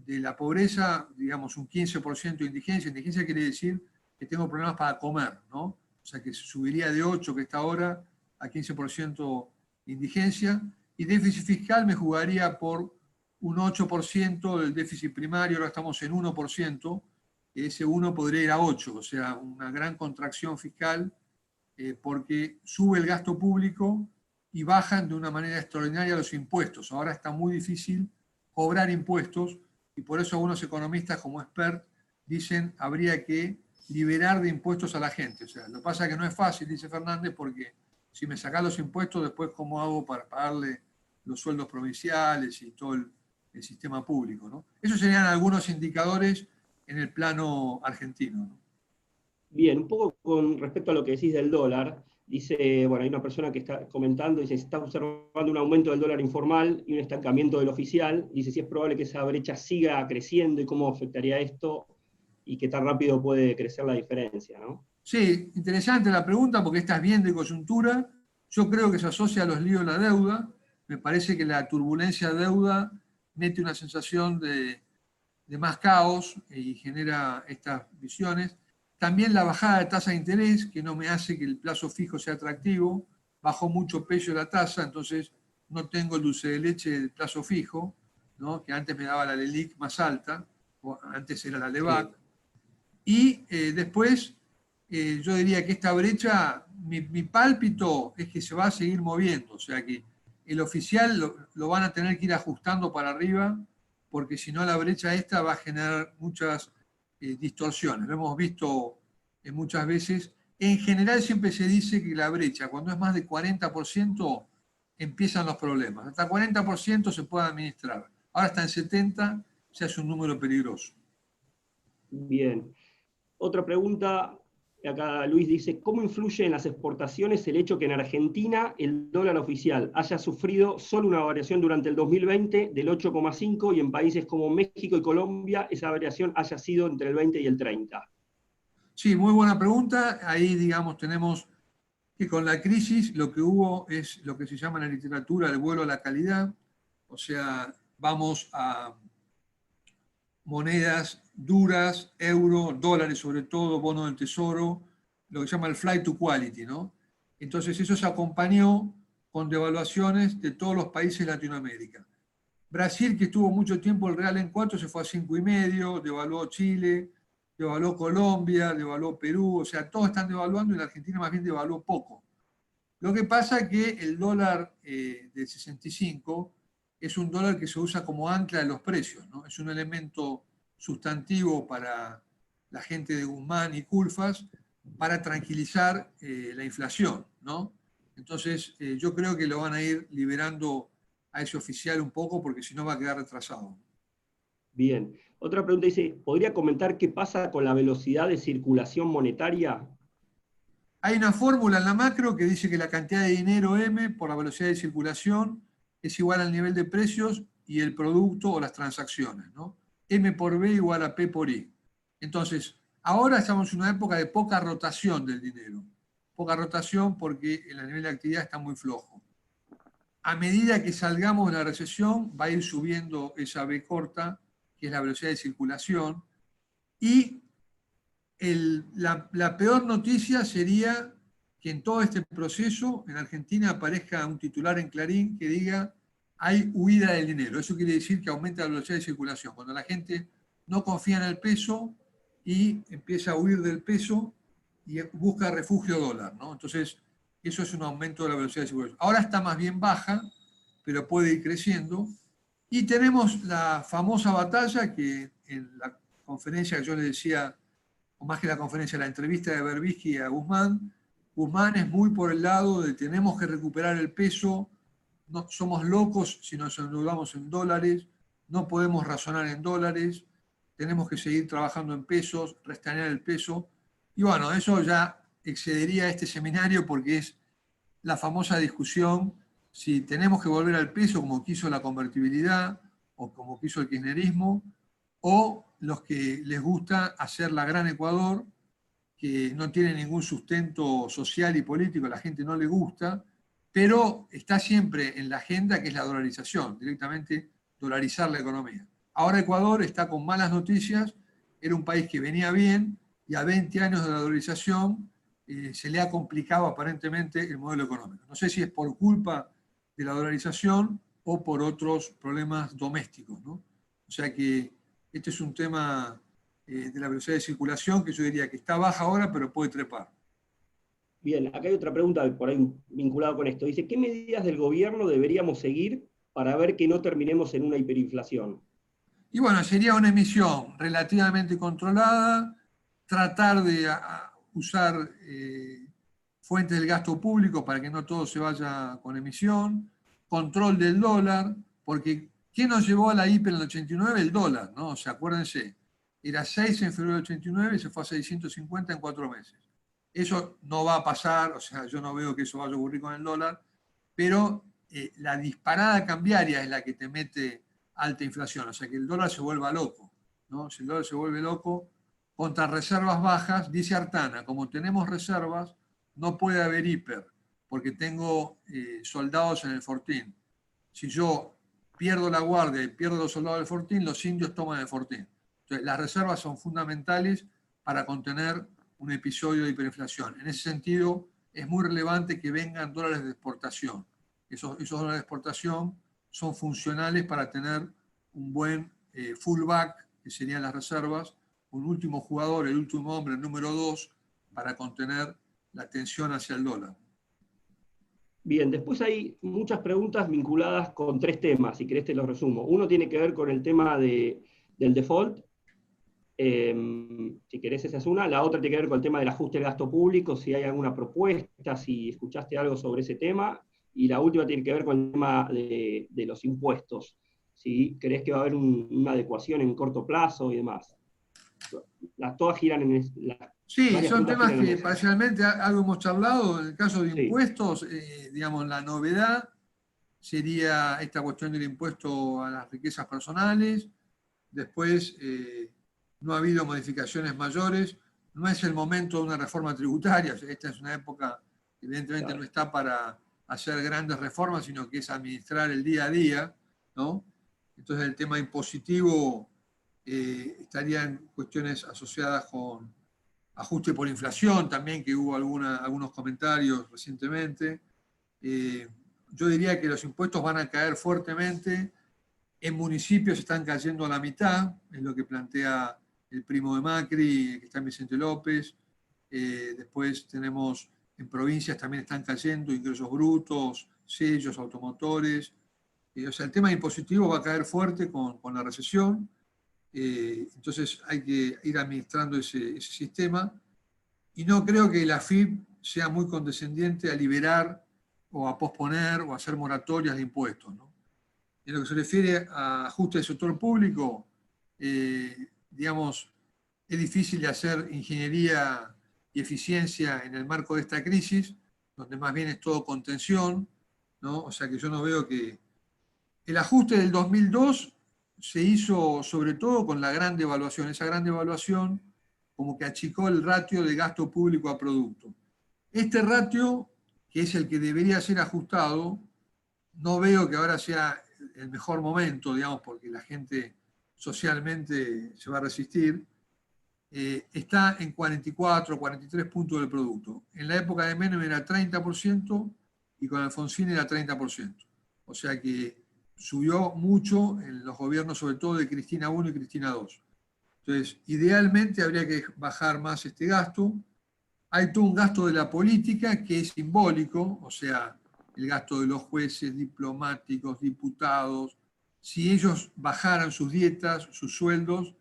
la pobreza, digamos un 15% de indigencia. Indigencia quiere decir que tengo problemas para comer, ¿no? O sea que subiría de 8 que está ahora a 15% de indigencia. Y déficit fiscal me jugaría por un 8% del déficit primario, ahora estamos en 1%, ese 1 podría ir a 8, o sea, una gran contracción fiscal porque sube el gasto público y bajan de una manera extraordinaria los impuestos. Ahora está muy difícil cobrar impuestos y por eso algunos economistas como Expert dicen habría que liberar de impuestos a la gente. O sea, lo que pasa es que no es fácil, dice Fernández, porque si me sacás los impuestos, después cómo hago para pagarle los sueldos provinciales y todo el sistema público, ¿no? Esos serían algunos indicadores en el plano argentino, ¿no? Bien, un poco con respecto a lo que decís del dólar, dice, bueno, hay una persona que está comentando, dice, se está observando un aumento del dólar informal y un estancamiento del oficial, dice si es probable que esa brecha siga creciendo y cómo afectaría esto y qué tan rápido puede crecer la diferencia, ¿no? Sí, interesante la pregunta porque esta es bien de coyuntura. Yo creo que se asocia a los líos de la deuda. Me parece que la turbulencia de deuda mete una sensación de más caos y genera estas visiones. También la bajada de tasa de interés, que no me hace que el plazo fijo sea atractivo. Bajó mucho peso la tasa, entonces no tengo el dulce de leche del plazo fijo, ¿no? Que antes me daba la LELIC más alta, o antes era la LEVAC. Sí. Y después, yo diría que esta brecha, mi pálpito es que se va a seguir moviendo, o sea que el oficial lo van a tener que ir ajustando para arriba, porque si no la brecha esta va a generar muchas distorsiones. Lo hemos visto muchas veces En general siempre se dice que la brecha, cuando es más de 40%, empiezan los problemas. Hasta 40% se puede administrar. Ahora está en 70%, ya es un número peligroso. Bien. Otra pregunta, acá Luis dice, ¿cómo influye en las exportaciones el hecho que en Argentina el dólar oficial haya sufrido solo una variación durante el 2020 del 8,5 y en países como México y Colombia esa variación haya sido entre el 20 y el 30? Sí, muy buena pregunta. Ahí, digamos, tenemos que con la crisis lo que hubo es lo que se llama en la literatura el vuelo a la calidad. O sea, vamos a monedas duras, euro, dólares sobre todo, bono del tesoro, lo que se llama el flight to quality, ¿no? Entonces eso se acompañó con devaluaciones de todos los países de Latinoamérica. Brasil, que estuvo mucho tiempo el real en 4, se fue a 5,5, devaluó Chile, devaluó Colombia, devaluó Perú, o sea, todos están devaluando y la Argentina más bien devaluó poco. Lo que pasa es que el dólar de 65 es un dólar que se usa como ancla de los precios, ¿no? Es un elemento sustantivo para la gente de Guzmán y Culfas para tranquilizar la inflación, ¿no? Entonces, yo creo que lo van a ir liberando a ese oficial un poco porque si no va a quedar retrasado. Bien. Otra pregunta dice, ¿podría comentar qué pasa con la velocidad de circulación monetaria? Hay una fórmula en la macro que dice que la cantidad de dinero M por la velocidad de circulación es igual al nivel de precios y el producto o las transacciones, ¿no? M por B igual a P por I. Entonces, ahora estamos en una época de poca rotación del dinero. Poca rotación porque el nivel de actividad está muy flojo. A medida que salgamos de la recesión, va a ir subiendo esa B corta, que es la velocidad de circulación, y la peor noticia sería que en todo este proceso en Argentina aparezca un titular en Clarín que diga hay huida del dinero. Eso quiere decir que aumenta la velocidad de circulación. Cuando la gente no confía en el peso y empieza a huir del peso y busca refugio dólar, ¿no? Entonces, eso es un aumento de la velocidad de circulación. Ahora está más bien baja, pero puede ir creciendo. Y tenemos la famosa batalla que en la conferencia que yo les decía, o más que la conferencia, la entrevista de Berbisky a Guzmán, Guzmán es muy por el lado de tenemos que recuperar el peso, no, somos locos si nos endeudamos en dólares, no podemos razonar en dólares, tenemos que seguir trabajando en pesos, restañar el peso. Y bueno, eso ya excedería este seminario porque es la famosa discusión si tenemos que volver al peso como quiso la convertibilidad o como quiso el kirchnerismo, o los que les gusta hacer la Gran Ecuador, que no tiene ningún sustento social y político, a la gente no le gusta, pero está siempre en la agenda, que es la dolarización, directamente dolarizar la economía. Ahora Ecuador está con malas noticias, era un país que venía bien, y a 20 años de la dolarización se le ha complicado aparentemente el modelo económico. No sé si es por culpa de la dolarización o por otros problemas domésticos, ¿no? O sea que este es un tema de la velocidad de circulación que yo diría que está baja ahora, pero puede trepar. Bien, acá hay otra pregunta por ahí vinculada con esto. Dice, ¿qué medidas del gobierno deberíamos seguir para ver que no terminemos en una hiperinflación? Y bueno, sería una emisión relativamente controlada, tratar de usar fuentes del gasto público para que no todo se vaya con emisión, control del dólar, porque ¿qué nos llevó a la hiper en el 89? El dólar, ¿no? O sea, acuérdense, era 6 en febrero del 89 y se fue a 650 en 4 meses. Eso no va a pasar, o sea, yo no veo que eso vaya a ocurrir con el dólar, pero la disparada cambiaria es la que te mete alta inflación, o sea, que el dólar se vuelva loco, ¿no? Si el dólar se vuelve loco, contra reservas bajas, dice Artana, como tenemos reservas, no puede haber hiper, porque tengo soldados en el Fortín. Si yo pierdo la guardia y pierdo los soldados del Fortín, los indios toman el Fortín. Entonces, las reservas son fundamentales para contener un episodio de hiperinflación. En ese sentido, es muy relevante que vengan dólares de exportación. Esos dólares de exportación son funcionales para tener un buen fullback, que serían las reservas, un último jugador, el último hombre, el número 2, para contener la tensión hacia el dólar. Bien, después hay muchas preguntas vinculadas con 3 temas, si querés te los resumo. Uno tiene que ver con el tema del default, Si querés, esa es una. La otra tiene que ver con el tema del ajuste del gasto público, si hay alguna propuesta, si escuchaste algo sobre ese tema. Y la última tiene que ver con el tema de los impuestos, si crees que va a haber una adecuación en corto plazo y demás. Todas giran Sí, varias son preguntas temas giran en que eso. parcialmente algo hemos charlado. En el caso de Sí, impuestos, digamos, la novedad sería esta cuestión del impuesto a las riquezas personales. Después, no ha habido modificaciones mayores. No es el momento de una reforma tributaria. O sea, esta es una época que evidentemente claro. no está para hacer grandes reformas, sino que es administrar el día a día, ¿no? Entonces el tema impositivo estaría en cuestiones asociadas con ajuste por inflación también, que hubo algunos comentarios recientemente. Yo diría que los impuestos van a caer fuertemente. En municipios están cayendo a la mitad, es lo que plantea el primo de Macri, que está en Vicente López. Después tenemos en provincias también están cayendo ingresos brutos, sellos, automotores. O sea, el tema impositivo va a caer fuerte con la recesión. Entonces hay que ir administrando ese sistema. Y no creo que la AFIP sea muy condescendiente a liberar o a posponer o a hacer moratorias de impuestos, ¿no? En lo que se refiere a ajuste del sector público, digamos, es difícil de hacer ingeniería y eficiencia en el marco de esta crisis, donde más bien es todo contención, ¿no? O sea que yo no veo que... El ajuste del 2002 se hizo sobre todo con la gran devaluación. Esa gran devaluación como que achicó el ratio de gasto público a producto. Este ratio, que es el que debería ser ajustado, no veo que ahora sea el mejor momento, digamos, porque la gente socialmente se va a resistir. Está en 44, 43 puntos del producto. En la época de Menem era 30% y con Alfonsín era 30%. O sea que subió mucho en los gobiernos, sobre todo de Cristina I y Cristina II. Entonces, idealmente habría que bajar más este gasto. Hay todo un gasto de la política que es simbólico, o sea, el gasto de los jueces, diplomáticos, diputados. Si ellos bajaran sus dietas, sus sueldos,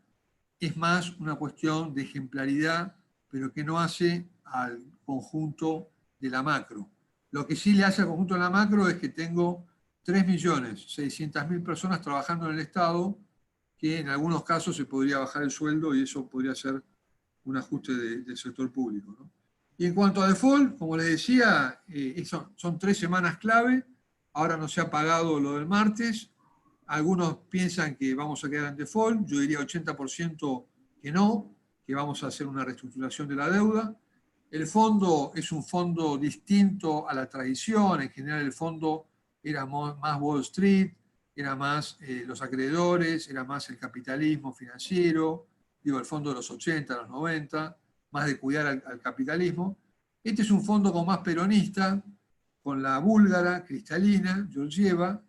es más una cuestión de ejemplaridad, pero que no hace al conjunto de la macro. Lo que sí le hace al conjunto de la macro es que tengo 3.600.000 personas trabajando en el Estado, que en algunos casos se podría bajar el sueldo y eso podría ser un ajuste del sector público, ¿no? Y en cuanto a default, como les decía, son 3 semanas clave. Ahora no se ha pagado lo del martes. Algunos piensan que vamos a quedar en default. Yo diría 80% que no, que vamos a hacer una reestructuración de la deuda. El fondo es un fondo distinto a la tradición. En general el fondo era más Wall Street, era más los acreedores, era más el capitalismo financiero, digo, el fondo de los 80, los 90, más de cuidar al capitalismo. Este es un fondo como más peronista, con la búlgara, Cristalina, Georgieva,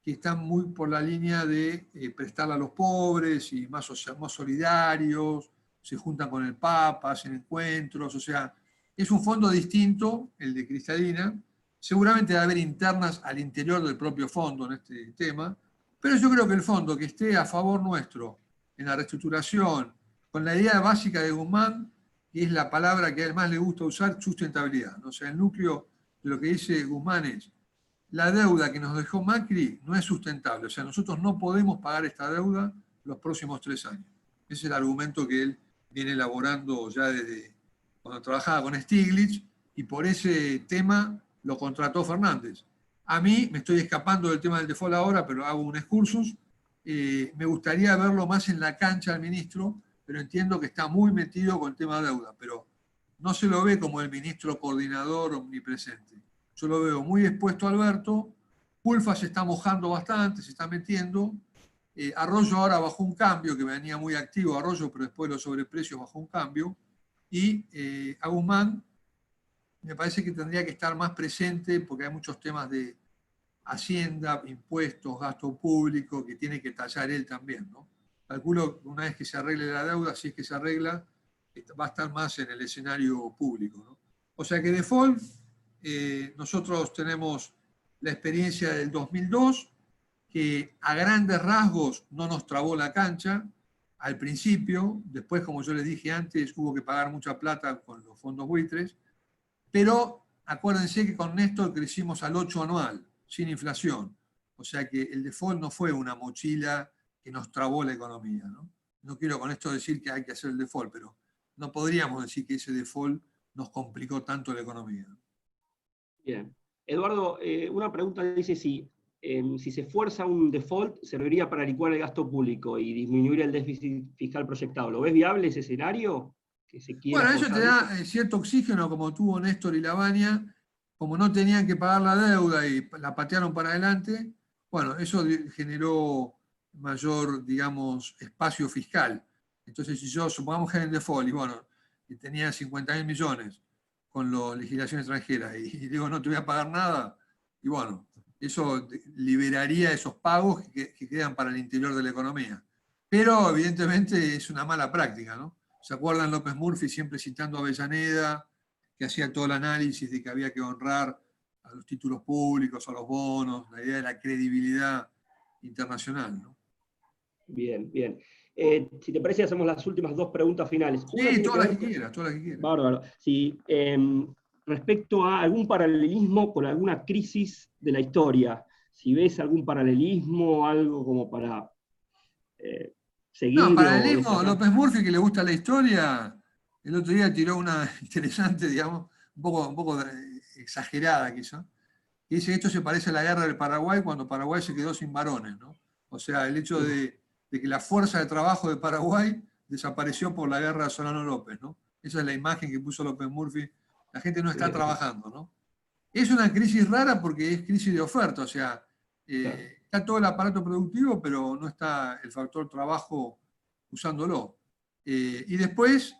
que están muy por la línea de prestarle a los pobres y más solidarios, se juntan con el Papa, hacen encuentros, o sea, es un fondo distinto, el de Cristalina. Seguramente va a haber internas al interior del propio fondo en este tema, pero yo creo que el fondo que esté a favor nuestro en la reestructuración, con la idea básica de Guzmán, que es la palabra que a él más le gusta usar, sustentabilidad, ¿no? O sea, el núcleo de lo que dice Guzmán es: la deuda que nos dejó Macri no es sustentable. O sea, nosotros no podemos pagar esta deuda los próximos 3 años. Ese es el argumento que él viene elaborando ya desde cuando trabajaba con Stiglitz, y por ese tema lo contrató Fernández. A mí me estoy escapando del tema del default ahora, pero hago un excursus. Me gustaría verlo más en la cancha al ministro, pero entiendo que está muy metido con el tema de deuda, pero no se lo ve como el ministro coordinador omnipresente. Yo lo veo muy expuesto a Alberto. Pulfa se está mojando bastante, se está metiendo. Arroyo ahora bajó un cambio, que venía muy activo Arroyo, pero después de los sobreprecios bajó un cambio. Y a Guzmán me parece que tendría que estar más presente porque hay muchos temas de hacienda, impuestos, gasto público, que tiene que tallar él también, ¿no? Calculo que una vez que se arregle la deuda, si es que se arregla, va a estar más en el escenario público, ¿no? O sea que default, nosotros tenemos la experiencia del 2002, que a grandes rasgos no nos trabó la cancha. al principio, después, como yo les dije antes, hubo que pagar mucha plata con los fondos buitres, pero acuérdense que con Néstor crecimos al 8 anual, sin inflación. O sea que el default no fue una mochila que nos trabó la economía, ¿no? No quiero con esto decir que hay que hacer el default, pero no podríamos decir que ese default nos complicó tanto la economía. Bien. Eduardo, una pregunta dice si se fuerza un default, serviría para licuar el gasto público y disminuir el déficit fiscal proyectado. ¿Lo ves viable ese escenario? Que se quiera Bueno, eso te forzar da cierto oxígeno, como tuvo Néstor y Lavagna, como no tenían que pagar la deuda y la patearon para adelante, bueno, eso generó mayor, digamos, espacio fiscal. Entonces, si yo, supongamos que era en default, y bueno, y tenía 50.000 millones con la legislación extranjera, y digo, no te voy a pagar nada, y bueno, eso liberaría esos pagos que quedan para el interior de la economía. Pero, evidentemente, es una mala práctica, ¿no? ¿Se acuerdan López Murphy siempre citando a Avellaneda, que hacía todo el análisis de que había que honrar a los títulos públicos, a los bonos, la idea de la credibilidad internacional, ¿no? Bien, bien. Si te parece, hacemos las últimas dos preguntas finales. Una Sí, tiene todas que las que ver quieras, todas las que quieras. Bárbaro. Sí, respecto a algún paralelismo con alguna crisis de la historia, si ves algún paralelismo, algo como para No, seguir o paralelismo, destacar. López Murphy, que le gusta la historia, el otro día tiró una interesante, digamos, un poco exagerada quizá, y dice que esto se parece a la guerra del Paraguay cuando Paraguay se quedó sin varones, ¿no? O sea, el hecho de que la fuerza de trabajo de Paraguay desapareció por la guerra de Solano López, ¿no? Esa es la imagen que puso López Murphy. La gente no está trabajando, ¿no? Es una crisis rara porque es crisis de oferta, o sea, está todo el aparato productivo, pero no está el factor trabajo usándolo. Y después,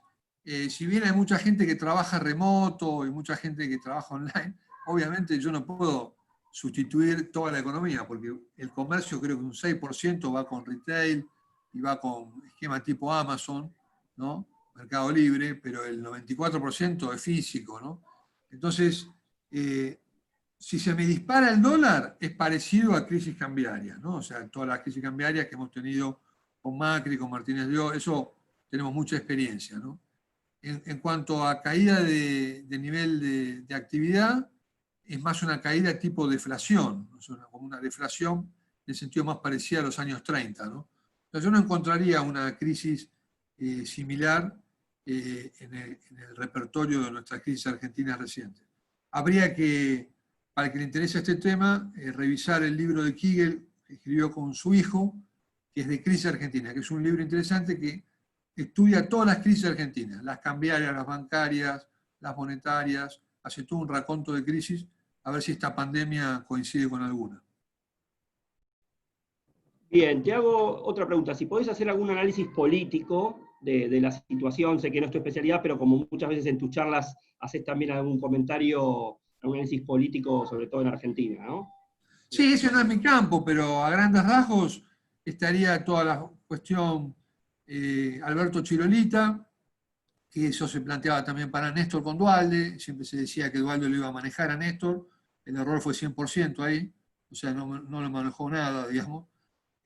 si bien hay mucha gente que trabaja remoto y mucha gente que trabaja online, obviamente yo no puedo sustituir toda la economía, porque el comercio creo que un 6% va con retail y va con esquema tipo Amazon, ¿no? Mercado Libre, pero el 94% es físico, ¿no? Entonces, si se me dispara el dólar, es parecido a crisis cambiarias, ¿no? O sea, todas las crisis cambiarias que hemos tenido con Macri, con Martínez de O, eso tenemos mucha experiencia, ¿no? En cuanto a caída de nivel de actividad, es más una caída tipo deflación, ¿no? Como una deflación en el sentido más parecido a los años 30, ¿no? O sea, yo no encontraría una crisis similar en el repertorio de nuestras crisis argentinas recientes. Habría que, para el que le interese este tema, revisar el libro de Kigel, que escribió con su hijo, que es de Crisis Argentina, que es un libro interesante que estudia todas las crisis argentinas, las cambiarias, las bancarias, las monetarias, hace todo un raconto de crisis, a ver si esta pandemia coincide con alguna. Bien, te hago otra pregunta. Si podés hacer algún análisis político de la situación, sé que no es tu especialidad, pero como muchas veces en tus charlas haces también algún comentario, algún análisis político, sobre todo en Argentina, ¿no? Sí, ese no es mi campo, pero a grandes rasgos estaría toda la cuestión Alberto Chirolita, que eso se planteaba también para Néstor con Duhalde, siempre se decía que Duhalde lo iba a manejar a Néstor, el error fue 100% ahí, o sea, no lo manejó nada, digamos.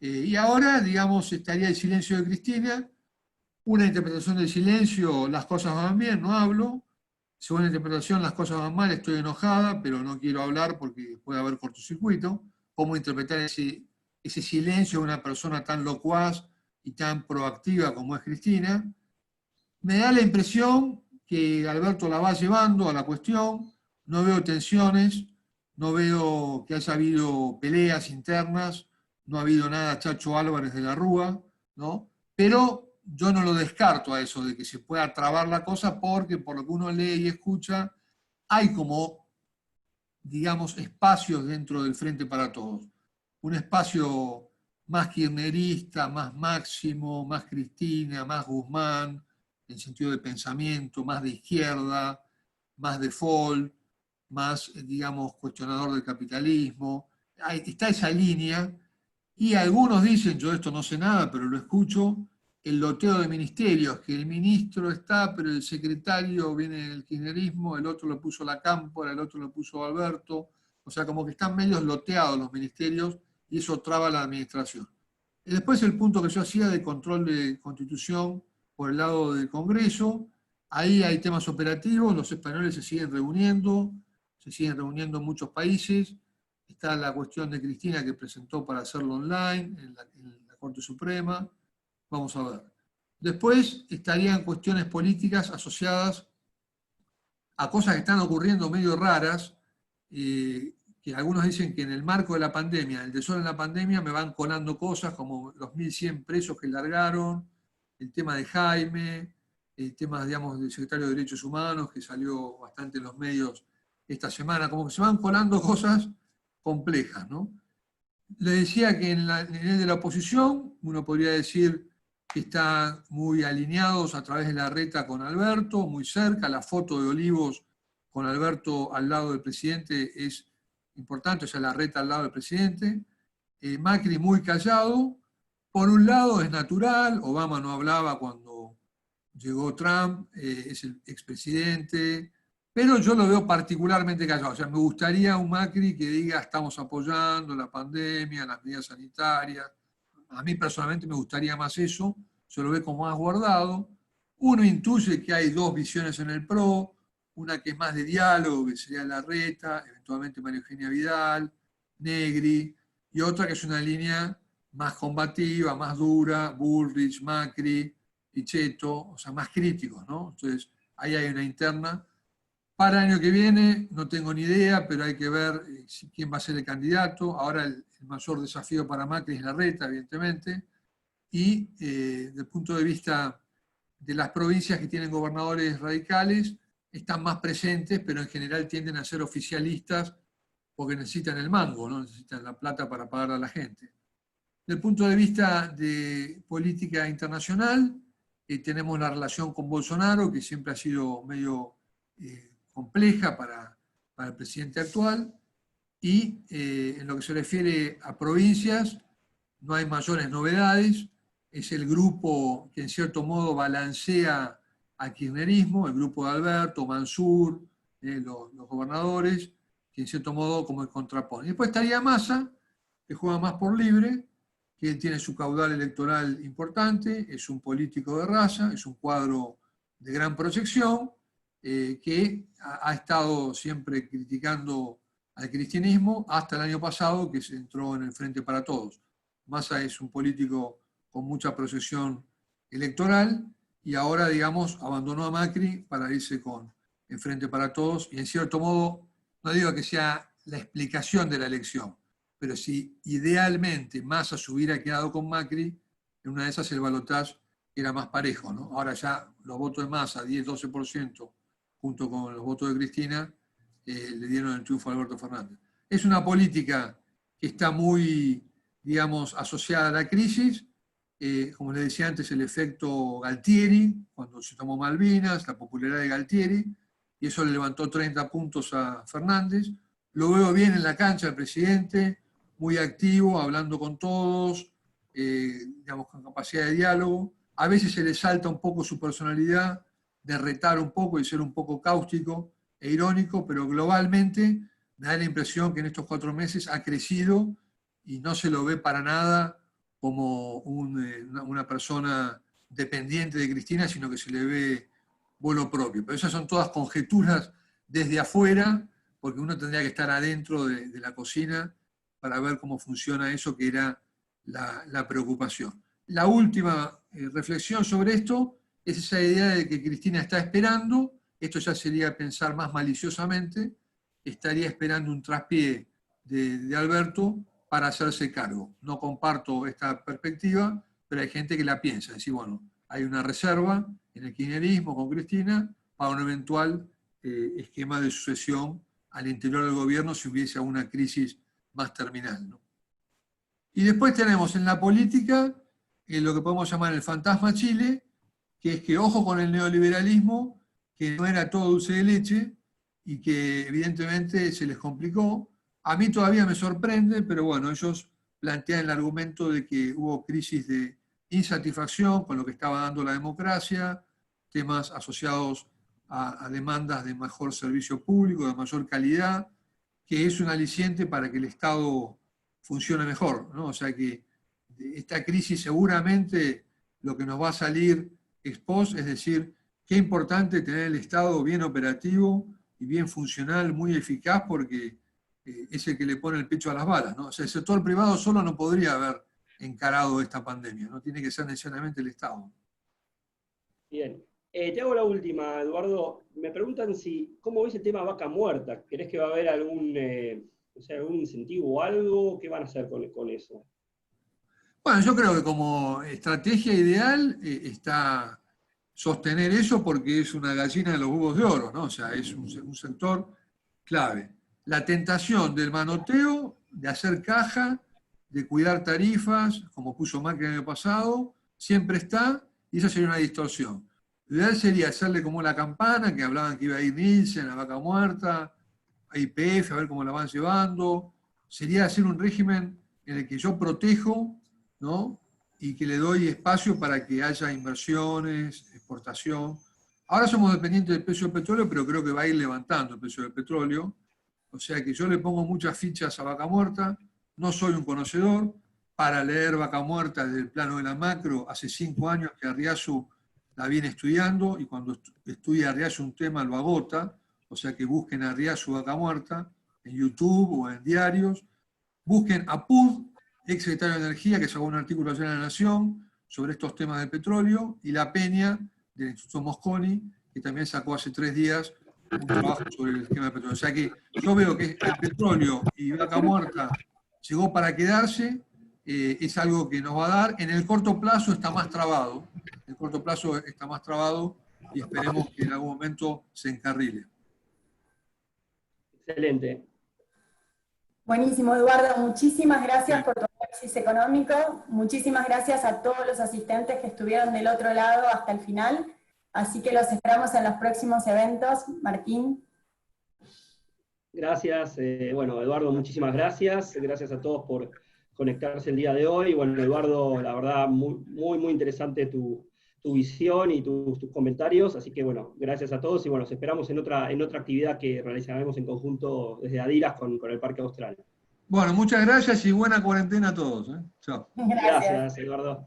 Y ahora, digamos, estaría el silencio de Cristina, una interpretación del silencio, las cosas van bien, no hablo. Segunda interpretación, las cosas van mal, estoy enojada, pero no quiero hablar porque puede haber cortocircuito. ¿Cómo interpretar ese silencio de una persona tan locuaz y tan proactiva como es Cristina? Me da la impresión que Alberto la va llevando a la cuestión, no veo tensiones, no veo que haya habido peleas internas, no ha habido nada Chacho Álvarez de la Rúa, ¿no? Pero yo no lo descarto a eso de que se pueda trabar la cosa porque por lo que uno lee y escucha, hay como, digamos, espacios dentro del Frente para Todos. Un espacio más kirchnerista, más Máximo, más Cristina, más Guzmán, en sentido de pensamiento, más de izquierda, más default, más, digamos, cuestionador del capitalismo. Está esa línea, y algunos dicen, yo de esto no sé nada, pero lo escucho, el loteo de ministerios, que el ministro está, pero el secretario viene del kirchnerismo, el otro lo puso la Cámpora, el otro lo puso Alberto, o sea, como que están medios loteados los ministerios y eso traba la administración. Después el punto que yo hacía de control de constitución por el lado del Congreso. Ahí hay temas operativos, los españoles se siguen reuniendo en muchos países. Está la cuestión de Cristina que presentó para hacerlo online en la Corte Suprema. Vamos a ver. Después estarían cuestiones políticas asociadas a cosas que están ocurriendo medio raras, que algunos dicen que en el marco de la pandemia, el desorden de la pandemia, me van colando cosas como los 1.100 presos que largaron, el tema de Jaime, el tema, digamos, del secretario de Derechos Humanos, que salió bastante en los medios esta semana, como que se van colando cosas complejas, ¿no? Le decía que en el nivel de la oposición, uno podría decir que están muy alineados a través de la reta con Alberto, muy cerca, la foto de Olivos con Alberto al lado del presidente es importante, o sea, la reta al lado del presidente. Macri muy callado. Por un lado es natural, Obama no hablaba cuando llegó Trump, es el expresidente, pero yo lo veo particularmente callado. O sea, me gustaría un Macri que diga estamos apoyando la pandemia, las medidas sanitarias. A mí personalmente me gustaría más eso, se lo ve como más guardado. Uno intuye que hay dos visiones en el PRO, una que es más de diálogo, que sería Larreta, eventualmente María Eugenia Vidal, Negri, y otra que es una línea más combativa, más dura, Bullrich, Macri, Pichetto, o sea, más críticos, ¿no? Entonces, ahí hay una interna. Para el año que viene no tengo ni idea, pero hay que ver quién va a ser el candidato. Ahora el mayor desafío para Macri es Larreta, evidentemente. Y desde el punto de vista de las provincias que tienen gobernadores radicales, están más presentes, pero en general tienden a ser oficialistas porque necesitan el mango, ¿no? Necesitan la plata para pagar a la gente. Desde el punto de vista de política internacional, tenemos la relación con Bolsonaro, que siempre ha sido medio compleja para el presidente actual, y en lo que se refiere a provincias, no hay mayores novedades, es el grupo que en cierto modo balancea al kirchnerismo, el grupo de Alberto, Mansur, los gobernadores, que en cierto modo como el contrapone. Después estaría Massa, que juega más por libre, que tiene su caudal electoral importante, es un político de raza, es un cuadro de gran proyección, que ha estado siempre criticando al cristianismo hasta el año pasado, que se entró en el Frente para Todos. Massa es un político con mucha proyección electoral y ahora, digamos, abandonó a Macri para irse con el Frente para Todos y en cierto modo, no digo que sea la explicación de la elección, pero si idealmente Massa se hubiera quedado con Macri, en una de esas el balotaje era más parejo, ¿no? Ahora ya los votos de Massa, 10-12%, junto con los votos de Cristina, le dieron el triunfo a Alberto Fernández. Es una política que está muy, digamos, asociada a la crisis, como les decía antes, el efecto Galtieri, cuando se tomó Malvinas, la popularidad de Galtieri, y eso le levantó 30 puntos a Fernández. Lo veo bien en la cancha el presidente, muy activo, hablando con todos, digamos, con capacidad de diálogo. A veces se le salta un poco su personalidad, de retar un poco y ser un poco cáustico e irónico, pero globalmente me da la impresión que en estos 4 meses ha crecido y no se lo ve para nada como una persona dependiente de Cristina, sino que se le ve vuelo propio. Pero esas son todas conjeturas desde afuera, porque uno tendría que estar adentro de la cocina para ver cómo funciona eso que era la preocupación. La última reflexión sobre esto es esa idea de que Cristina está esperando, esto ya sería pensar más maliciosamente, estaría esperando un traspié de Alberto para hacerse cargo. No comparto esta perspectiva, pero hay gente que la piensa, es decir, bueno, hay una reserva en el kirchnerismo con Cristina para un eventual esquema de sucesión al interior del gobierno si hubiese una crisis más terminal, ¿no? Y después tenemos en la política lo que podemos llamar el fantasma Chile, que es que ojo con el neoliberalismo, que no era todo dulce de leche y que evidentemente se les complicó. A mí todavía me sorprende, pero bueno, ellos plantean el argumento de que hubo crisis de insatisfacción con lo que estaba dando la democracia, temas asociados a demandas de mejor servicio público, de mayor calidad, que es un aliciente para que el Estado funcione mejor, ¿no? O sea que esta crisis seguramente lo que nos va a salir post, es decir, qué importante tener el Estado bien operativo y bien funcional, muy eficaz, porque es el que le pone el pecho a las balas, ¿no? O sea, el sector privado solo no podría haber encarado esta pandemia, no tiene que ser necesariamente el Estado. Bien. Te hago la última, Eduardo. Me preguntan ¿cómo ves el tema vaca muerta? ¿Crees que va a haber algún incentivo o algo? ¿Qué van a hacer con eso? Bueno, yo creo que como estrategia ideal está sostener eso, porque es una gallina de los huevos de oro, ¿no? O sea, es un sector clave. La tentación del manoteo, de hacer caja, de cuidar tarifas, como puso Macri el año pasado, siempre está, y esa sería una distorsión. Lo ideal sería hacerle como la campana, que hablaban que iba a ir Nielsen, la vaca muerta, a YPF, a ver cómo la van llevando. Sería hacer un régimen en el que yo protejo, ¿no? Y que le doy espacio para que haya inversiones, exportación. Ahora somos dependientes del precio del petróleo, pero creo que va a ir levantando el precio del petróleo. O sea que yo le pongo muchas fichas a vaca muerta. No soy un conocedor. Para leer vaca muerta desde el plano de la macro, hace 5 años que Arriazu la viene estudiando, y cuando estudia Arriazu un tema lo agota. O sea que busquen a Arriazu vaca muerta en YouTube o en diarios. Busquen a Puz, ex secretario de Energía, que sacó un artículo ayer en La Nación sobre estos temas del petróleo, y La Peña, del Instituto Mosconi, que también sacó hace 3 días un trabajo sobre el esquema del petróleo. O sea que yo veo que el petróleo y vaca muerta llegó para quedarse, es algo que nos va a dar. En el corto plazo está más trabado, y esperemos que en algún momento se encarrile. Excelente. Buenísimo, Eduardo. Muchísimas gracias por tu análisis económico. Muchísimas gracias a todos los asistentes que estuvieron del otro lado hasta el final. Así que los esperamos en los próximos eventos. Martín. Gracias. Bueno, Eduardo, muchísimas gracias. Gracias a todos por conectarse el día de hoy. Bueno, Eduardo, la verdad, muy interesante tu visión y tus comentarios. Así que, bueno, gracias a todos y, bueno, los esperamos en otra actividad que realizaremos en conjunto desde Adiras con el Parque Austral. Bueno, muchas gracias y buena cuarentena a todos. Chao. Gracias. Gracias, Eduardo.